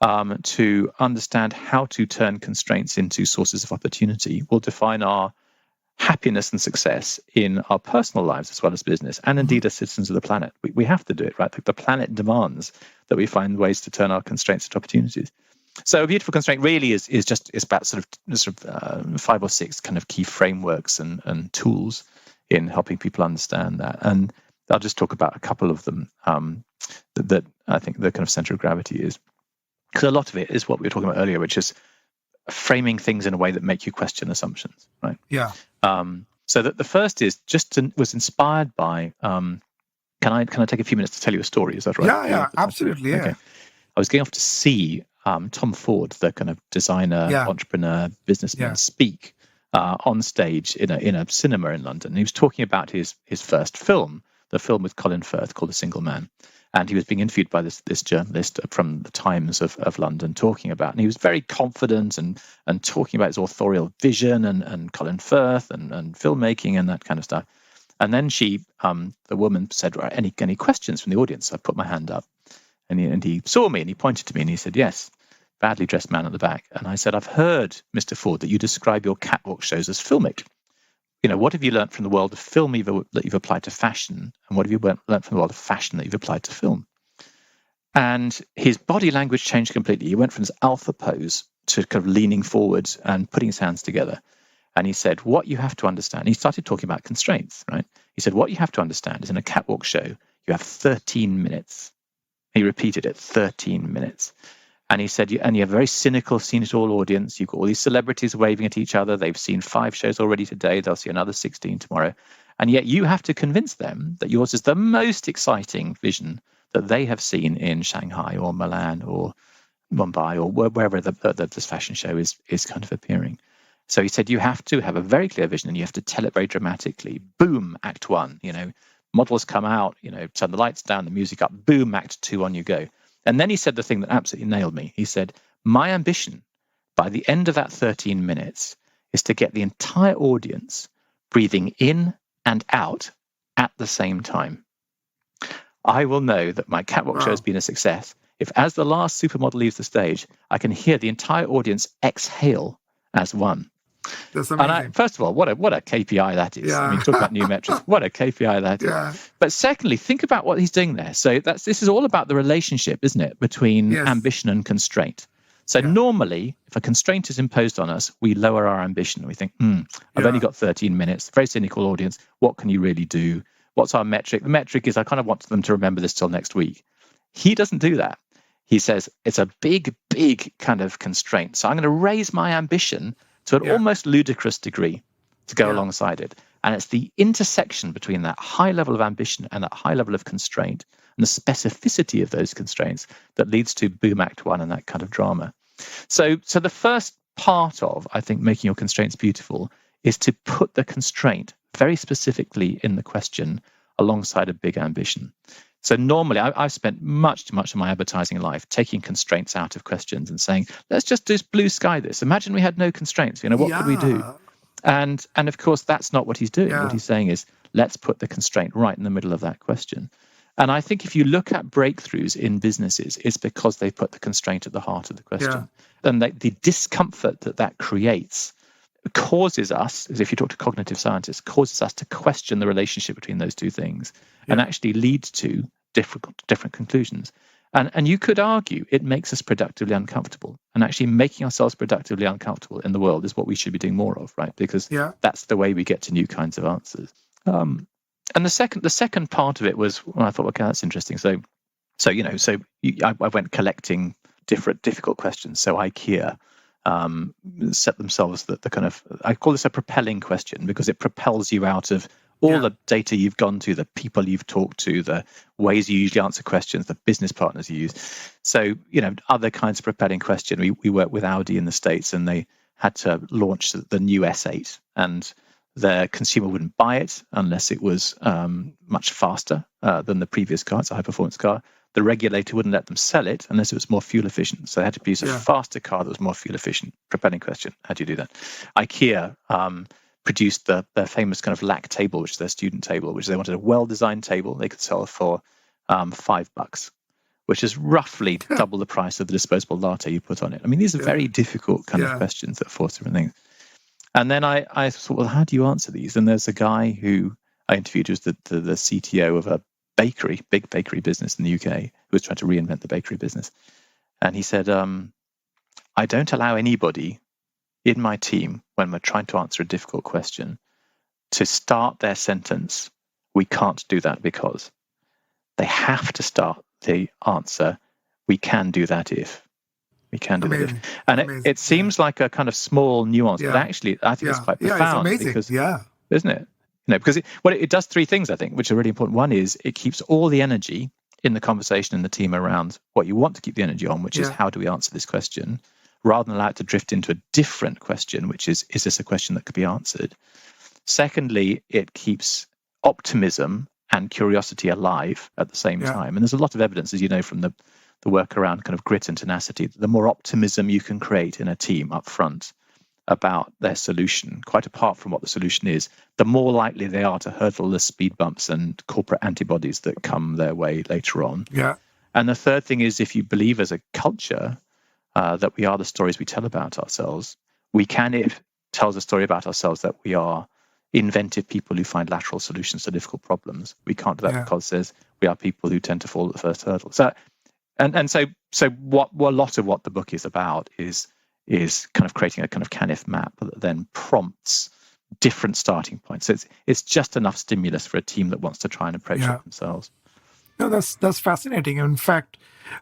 C: to understand how to turn constraints into sources of opportunity will define our happiness and success in our personal lives as well as business, and indeed as citizens of the planet. We have to do it, right? The planet demands that we find ways to turn our constraints into opportunities. So a beautiful constraint really is about sort of 5 or 6 kind of key frameworks and tools in helping people understand that. And I'll just talk about a couple of them that I think the kind of center of gravity is. Because a lot of it is what we were talking about earlier, which is framing things in a way that make you question assumptions, right?
B: Yeah.
C: So that the first is was inspired by. Can I take a few minutes to tell you a story? Is that right?
B: Yeah, absolutely. Yeah.
C: Okay. I was going off to see Tom Ford, the kind of designer, entrepreneur, businessman, speak on stage in a cinema in London. And he was talking about his first film, the film with Colin Firth called The Single Man. And he was being interviewed by this journalist from the Times of London talking about, and he was very confident and talking about his authorial vision and Colin Firth and filmmaking and that kind of stuff. And then the woman said, right, any questions from the audience? I put my hand up, and he saw me and he pointed to me and he said, yes, badly dressed man at the back. And I said, I've heard, Mr. Ford, that you describe your catwalk shows as filmic. What have you learned from the world of film that you've applied to fashion? And what have you learned from the world of fashion that you've applied to film? And his body language changed completely. He went from his alpha pose to kind of leaning forward and putting his hands together. And he said, what you have to understand, he started talking about constraints, right? He said, what you have to understand is in a catwalk show, you have 13 minutes. He repeated it, 13 minutes. And he said, and you have a very cynical, seen-it-all audience. You've got all these celebrities waving at each other. They've seen 5 shows already today. They'll see another 16 tomorrow. And yet you have to convince them that yours is the most exciting vision that they have seen in Shanghai or Milan or Mumbai or wherever this fashion show is kind of appearing. So he said, you have to have a very clear vision and you have to tell it very dramatically. Boom, act 1, models come out, turn the lights down, the music up, boom, act 2, on you go. And then he said the thing that absolutely nailed me. He said, my ambition by the end of that 13 minutes is to get the entire audience breathing in and out at the same time. I will know that my catwalk show has been a success if, as the last supermodel leaves the stage, I can hear the entire audience exhale as one.
B: That's amazing.
C: And first of all, what a KPI that is.
B: Yeah.
C: I mean, talk about new metrics. What a KPI that is. But secondly, think about what he's doing there. So this is all about the relationship, isn't it, between ambition and constraint. So normally, if a constraint is imposed on us, we lower our ambition. We think, I've only got 13 minutes, very cynical audience. What can you really do? What's our metric? The metric is I kind of want them to remember this till next week. He doesn't do that. He says it's a big, big kind of constraint. So I'm going to raise my ambition to an almost ludicrous degree to go alongside it. And it's the intersection between that high level of ambition and that high level of constraint and the specificity of those constraints that leads to boom act 1 and that kind of drama. So the first part of, I think, making your constraints beautiful is to put the constraint very specifically in the question alongside a big ambition. So normally I've spent much of my advertising life taking constraints out of questions and saying, let's just blue sky this. Imagine we had no constraints. What could we do? And of course, that's not what he's doing. What he's saying is, let's put the constraint right in the middle of that question. And I think if you look at breakthroughs in businesses, it's because they put the constraint at the heart of the question. And the discomfort that creates causes us, as if you talk to cognitive scientists, causes us to question the relationship between those two things and actually leads to different conclusions. And you could argue it makes us productively uncomfortable. And actually making ourselves productively uncomfortable in the world is what we should be doing more of, right? Because that's the way we get to new kinds of answers. And the second part of it was, I thought, okay, that's interesting. So I went collecting difficult questions. So IKEA set themselves the kind of, I call this a propelling question because it propels you out of all the data you've gone to, the people you've talked to, the ways you usually answer questions, the business partners you use. So, other kinds of propelling question. We work with Audi in the States and they had to launch the new S8 and the consumer wouldn't buy it unless it was much faster than the previous car. It's a high-performance car. The regulator wouldn't let them sell it unless it was more fuel efficient. So they had to produce a faster car that was more fuel efficient. Propelling question. How do you do that? IKEA produced their famous kind of LAC table, which is their student table, which they wanted a well-designed table they could sell for $5, which is roughly double the price of the disposable latte you put on it. I mean, these are very difficult kind of questions that force different things. And then I thought, well, how do you answer these? And there's a guy who I interviewed, who's the CTO of a big bakery business in the UK, who was trying to reinvent the bakery business. And he said, I don't allow anybody in my team, when we're trying to answer a difficult question, to start their sentence, we can't do that because. They have to start the answer, we can do that if. We can do that if. And it seems like a kind of small nuance, but actually I think it's quite profound.
B: It's amazing.
C: Because, isn't it? Because it does three things, I think, which are really important. One is it keeps all the energy in the conversation in the team around what you want to keep the energy on, which is how do we answer this question, rather than allow it to drift into a different question, which is this a question that could be answered? Secondly, it keeps optimism and curiosity alive at the same time. And there's a lot of evidence, as you know, from the work around kind of grit and tenacity, that the more optimism you can create in a team up front about their solution, quite apart from what the solution is, the more likely they are to hurdle the speed bumps and corporate antibodies that come their way later on.
B: Yeah.
C: And the third thing is, if you believe as a culture that we are the stories we tell about ourselves, we can tell the story about ourselves that we are inventive people who find lateral solutions to difficult problems. We can't do that because it says we are people who tend to fall at the first hurdle. So what a lot of what the book is about is kind of creating a kind of can-if map that then prompts different starting points. So it's just enough stimulus for a team that wants to try and approach it themselves.
B: No, that's fascinating. In fact,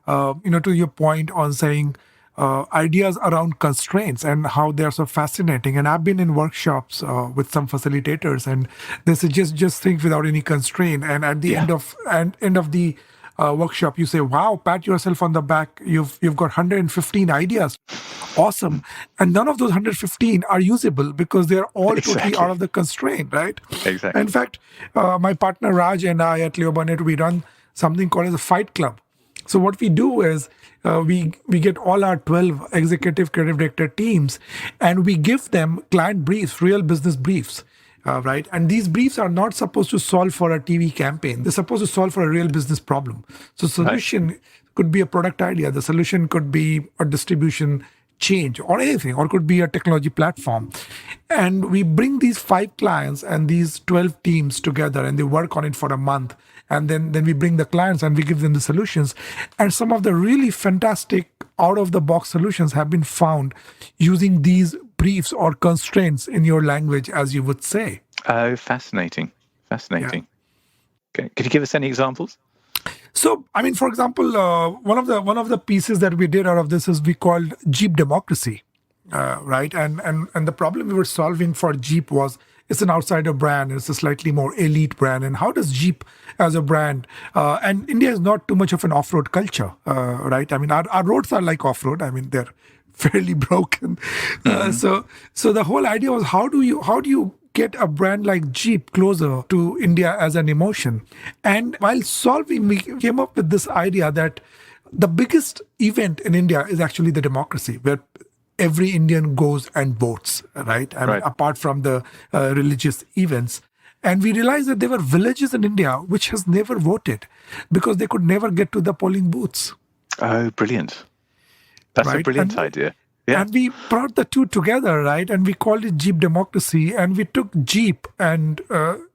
B: to your point on saying ideas around constraints and how they're so fascinating. And I've been in workshops with some facilitators, and they suggest just think without any constraint. And at the end of the workshop, you say, "Wow, pat yourself on the back. You've got 115 ideas. Awesome!" And none of those 115 are usable because they're all totally out of the constraint, right?
C: Exactly.
B: In fact, my partner Raj and I at Leo Burnett, we run something called as a Fight Club. So what we do is we get all our 12 executive creative director teams, and we give them client briefs, real business briefs, right? And these briefs are not supposed to solve for a TV campaign. They're supposed to solve for a real business problem. So solution could be a product idea. The solution could be a distribution change or anything, or it could be a technology platform. And we bring these 5 clients and these 12 teams together, and they work on it for a month. And then we bring the clients and we give them the solutions. And some of the really fantastic out-of-the-box solutions have been found using these briefs or constraints in your language, as you would say.
C: Oh, fascinating. Okay. Could you give us any examples?
B: So, I mean, for example, one of the pieces that we did out of this is we called Jeep democracy, right? And the problem we were solving for Jeep was it's an outsider brand. It's a slightly more elite brand. And how does Jeep as a brand, and India is not too much of an off-road culture, right? I mean, our roads are like off-road. I mean, they're fairly broken. So the whole idea was how do you get a brand like Jeep closer to India as an emotion? And while solving, we came up with this idea that the biggest event in India is actually the democracy, where every Indian goes and votes, right? I mean, apart from the religious events. And we realized that there were villages in India which has never voted because they could never get to the polling booths.
C: Oh, brilliant. That's a brilliant idea. Yeah.
B: And we brought the two together, right? And we called it Jeep Democracy. And we took Jeep and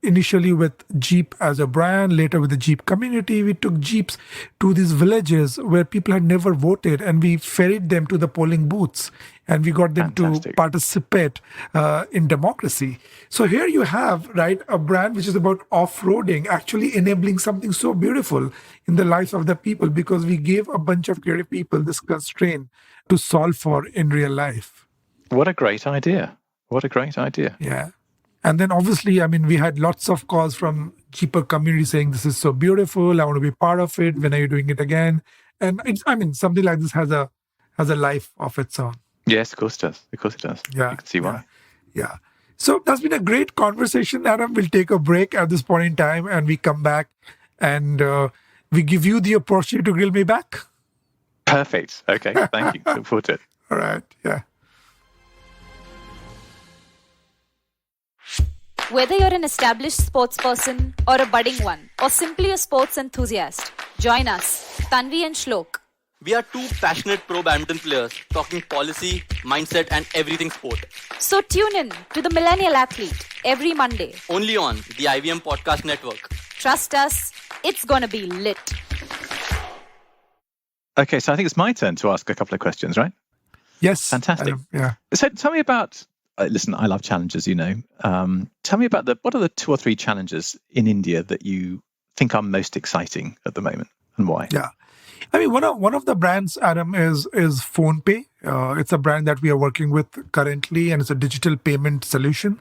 B: initially with Jeep as a brand, later with the Jeep community, we took Jeeps to these villages where people had never voted, and we ferried them to the polling booths. And we got them to participate in democracy. So here you have, right, a brand which is about off-roading, actually enabling something so beautiful in the lives of the people, because we gave a bunch of creative people this constraint to solve for in real life.
C: What a great idea.
B: Yeah. And then obviously, I mean, we had lots of calls from Jeeper community saying, this is so beautiful. I want to be part of it. When are you doing it again? And something like this has a life of its own.
C: Yes, of course it does.
B: Yeah.
C: You can see why.
B: Yeah. So that's been a great conversation, Adam. We'll take a break at this point in time, and we come back and we give you the opportunity to grill me back.
C: Perfect. Okay. Thank you. Look forward to it.
B: All right. Yeah.
D: Whether you're an established sports person or a budding one, or simply a sports enthusiast, join us, Tanvi and Shlok,
E: We are two passionate pro badminton players talking policy, mindset, and everything sport.
D: So tune in to The Millennial Athlete every Monday.
E: Only on the IVM Podcast Network.
D: Trust us, it's gonna be lit.
C: Okay, so I think it's my turn to ask a couple of questions, right?
B: Yes.
C: Fantastic.
B: Yeah.
C: So tell me about, listen, I love challenges, you know. Tell me about what are the 2 or 3 challenges in India that you think are most exciting at the moment and why?
B: Yeah. I mean, one of the brands, Adam, is PhonePe. It's a brand that we are working with currently, and it's a digital payment solution.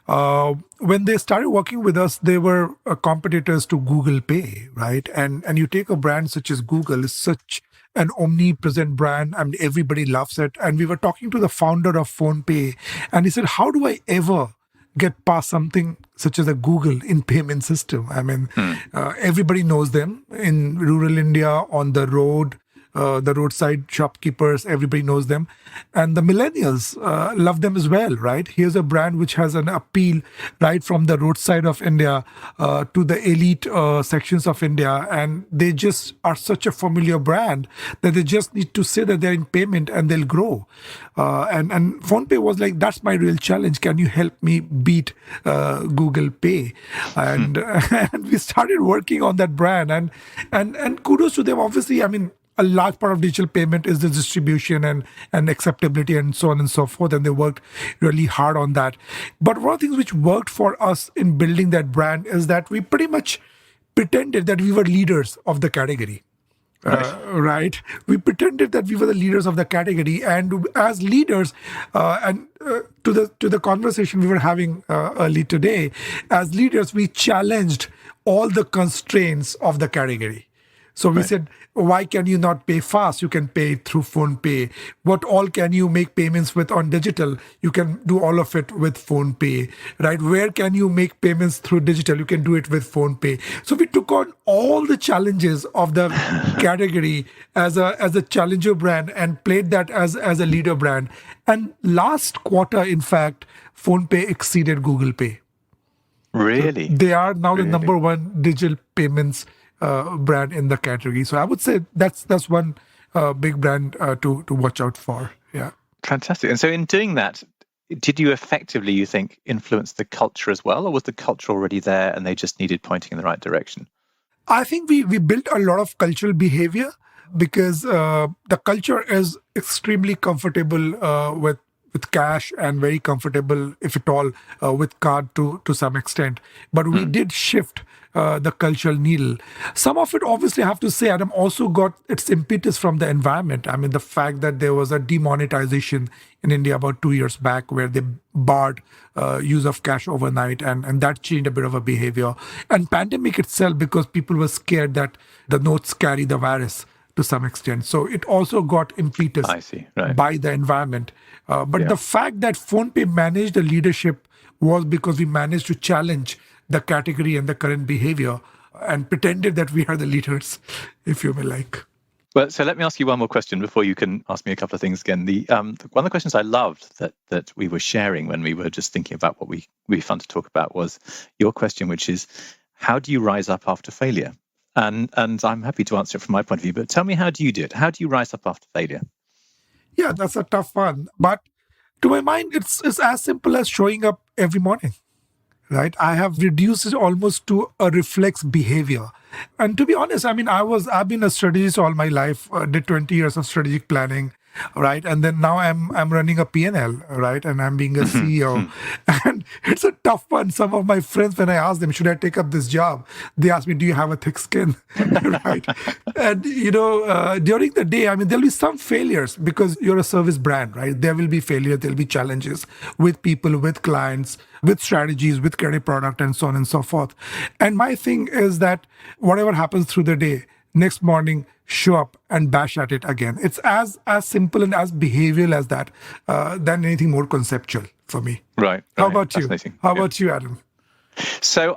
B: When they started working with us, they were competitors to Google Pay, right? And you take a brand such as Google, it's such an omnipresent brand. I mean, everybody loves it. And we were talking to the founder of PhonePe, and he said, how do I ever get past something such as a Google in payment system? I mean, everybody knows them in rural India, on the road, the roadside shopkeepers, everybody knows them. And the millennials love them as well, right? Here's a brand which has an appeal right from the roadside of India to the elite sections of India. And they just are such a familiar brand that they just need to say that they're in payment and they'll grow. And PhonePe was like, that's my real challenge. Can you help me beat Google Pay? And, and we started working on that brand. And kudos to them. Obviously, I mean, a large part of digital payment is the distribution and acceptability and so on and so forth. And they worked really hard on that. But one of the things which worked for us in building that brand is that we pretty much pretended that we were leaders of the category. Right? We pretended that we were the leaders of the category. And as leaders, to the conversation we were having early today, as leaders, we challenged all the constraints of the category. So we said, why can you not pay fast? You can pay through PhonePe. What all can you make payments with on digital? You can do all of it with PhonePe, right? Where can you make payments through digital? You can do it with PhonePe. So we took on all the challenges of the category as a challenger brand and played that as a leader brand. And last quarter, in fact, PhonePe exceeded Google Pay.
C: Really?
B: So they are now the number one digital payments brand in the category. So I would say that's one big brand to watch out for. Yeah.
C: Fantastic. And so in doing that, did you effectively, you think, influence the culture as well? Or was the culture already there and they just needed pointing in the right direction?
B: I think we built a lot of cultural behavior because the culture is extremely comfortable with cash and very comfortable, if at all, with card to some extent. But we did shift the cultural needle. Some of it, obviously, I have to say, Adam, also got its impetus from the environment. I mean, the fact that there was a demonetization in India about 2 years back where they barred use of cash overnight, and that changed a bit of a behavior. And pandemic itself, because people were scared that the notes carry the virus to some extent. So it also got impetus by the environment. But the fact that PhonePe managed the leadership was because we managed to challenge the category and the current behavior and pretended that we are the leaders, if you may like.
C: Well, so let me ask you one more question before you can ask me a couple of things again. One of the questions I loved that we were sharing when we were just thinking about what would be fun to talk about was your question, which is, how do you rise up after failure? And I'm happy to answer it from my point of view, but tell me, how do you do it? How do you rise up after failure?
B: Yeah, that's a tough one. But to my mind, it's as simple as showing up every morning. Right, I have reduced it almost to a reflex behavior. And to be honest, I mean, I've been a strategist all my life. Did 20 years of strategic planning, right? And then now I'm running a P&L, right? And I'm being a CEO. And it's a tough one. Some of my friends, when I ask them, should I take up this job? They ask me, do you have a thick skin? Right? And, during the day, I mean, there'll be some failures because you're a service brand, right? There will be failure. There'll be challenges with people, with clients, with strategies, with credit product, and so on and so forth. And my thing is that whatever happens through the day, next morning, show up and bash at it again. It's as simple and as behavioral as that, than anything more conceptual for me.
C: Right.
B: How about you? How about you, Adam?
C: So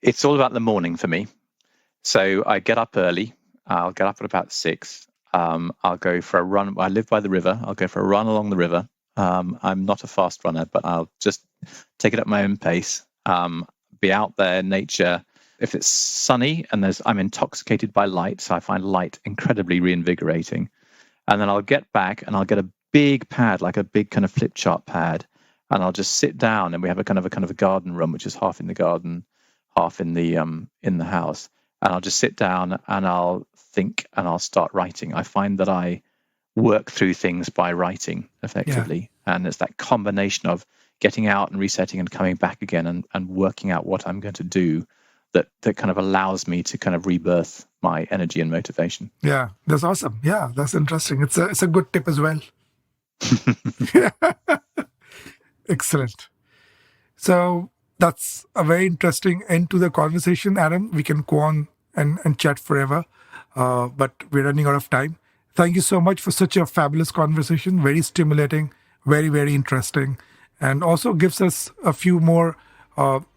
C: it's all about the morning for me. So I get up early. I'll get up at about 6. I'll go for a run. I live by the river. I'll go for a run along the river. I'm not a fast runner, but I'll just take it at my own pace. Be out there, nature, If it's sunny and I'm intoxicated by light, so I find light incredibly reinvigorating. And then I'll get back and I'll get a big pad, like a big kind of flip chart pad, and I'll just sit down. And we have a kind of a garden room, which is half in the garden, half in the house. And I'll just sit down and I'll think and I'll start writing. I find that I work through things by writing effectively, and it's that combination of getting out and resetting and coming back again and working out what I'm going to do that kind of allows me to kind of rebirth my energy and motivation.
B: Yeah, that's awesome. Yeah, that's interesting. It's a good tip as well. Excellent. So that's a very interesting end to the conversation, Adam. We can go on and chat forever, but we're running out of time. Thank you so much for such a fabulous conversation. Very stimulating, very, very interesting, and also gives us a few more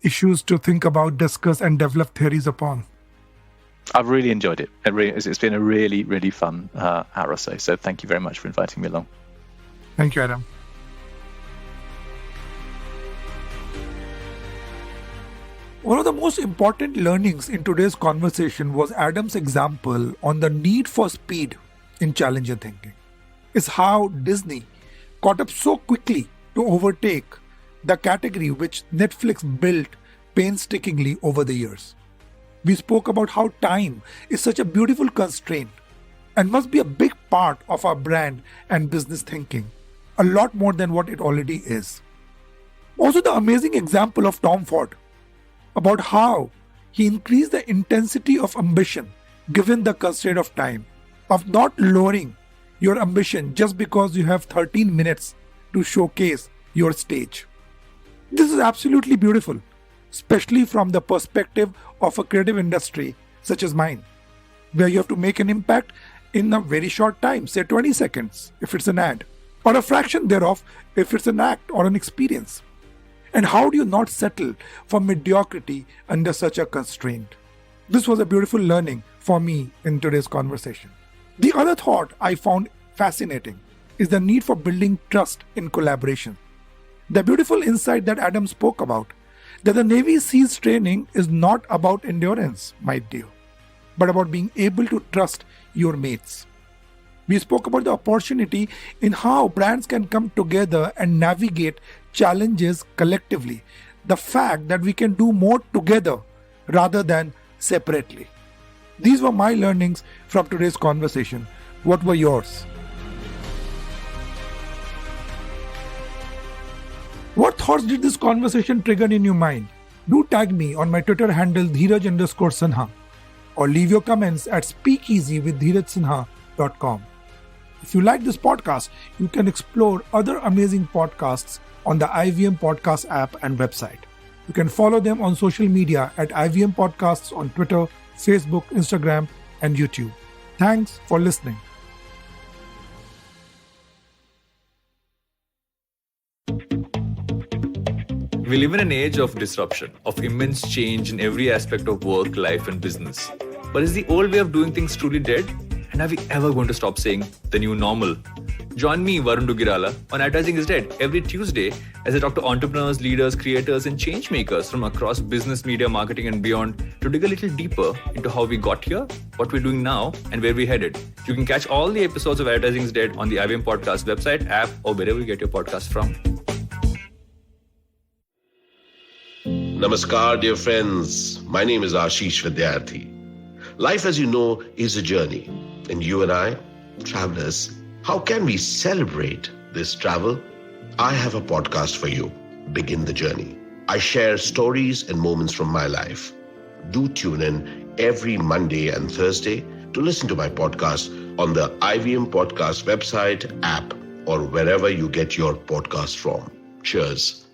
B: issues to think about, discuss, and develop theories upon.
C: I've really enjoyed it. It's been a really, really fun hour or so. So thank you very much for inviting me along.
B: Thank you, Adam. One of the most important learnings in today's conversation was Adam's example on the need for speed in challenger thinking. It's how Disney caught up so quickly to overtake the category which Netflix built painstakingly over the years. We spoke about how time is such a beautiful constraint and must be a big part of our brand and business thinking, a lot more than what it already is. Also, the amazing example of Tom Ford about how he increased the intensity of ambition given the constraint of time, of not lowering your ambition just because you have 13 minutes to showcase your stage. This is absolutely beautiful, especially from the perspective of a creative industry such as mine, where you have to make an impact in a very short time, say 20 seconds if it's an ad, or a fraction thereof if it's an act or an experience. And how do you not settle for mediocrity under such a constraint? This was a beautiful learning for me in today's conversation. The other thought I found fascinating is the need for building trust in collaboration. The beautiful insight that Adam spoke about, that the Navy SEALs training is not about endurance, my dear, but about being able to trust your mates. We spoke about the opportunity in how brands can come together and navigate challenges collectively. The fact that we can do more together rather than separately. These were my learnings from today's conversation. What were yours? What thoughts did this conversation trigger in your mind? Do tag me on my Twitter handle Dheeraj_Sinha or leave your comments at Speakeasy with DheerajSinha.com. If you like this podcast, you can explore other amazing podcasts on the IVM Podcast app and website. You can follow them on social media at IVM Podcasts on Twitter, Facebook, Instagram, and YouTube. Thanks for listening.
F: We live in an age of disruption, of immense change in every aspect of work, life, and business. But is the old way of doing things truly dead? And are we ever going to stop saying the new normal? Join me, Varun Dugirala, on Advertising is Dead every Tuesday as I talk to entrepreneurs, leaders, creators, and change makers from across business, media, marketing, and beyond to dig a little deeper into how we got here, what we're doing now, and where we're headed. You can catch all the episodes of Advertising is Dead on the IVM Podcast website, app, or wherever you get your podcast from.
G: Namaskar, dear friends. My name is Ashish Vidyarthi. Life, as you know, is a journey. And you and I, travelers, how can we celebrate this travel? I have a podcast for you, Begin the Journey. I share stories and moments from my life. Do tune in every Monday and Thursday to listen to my podcast on the IVM Podcast website, app, or wherever you get your podcast from. Cheers.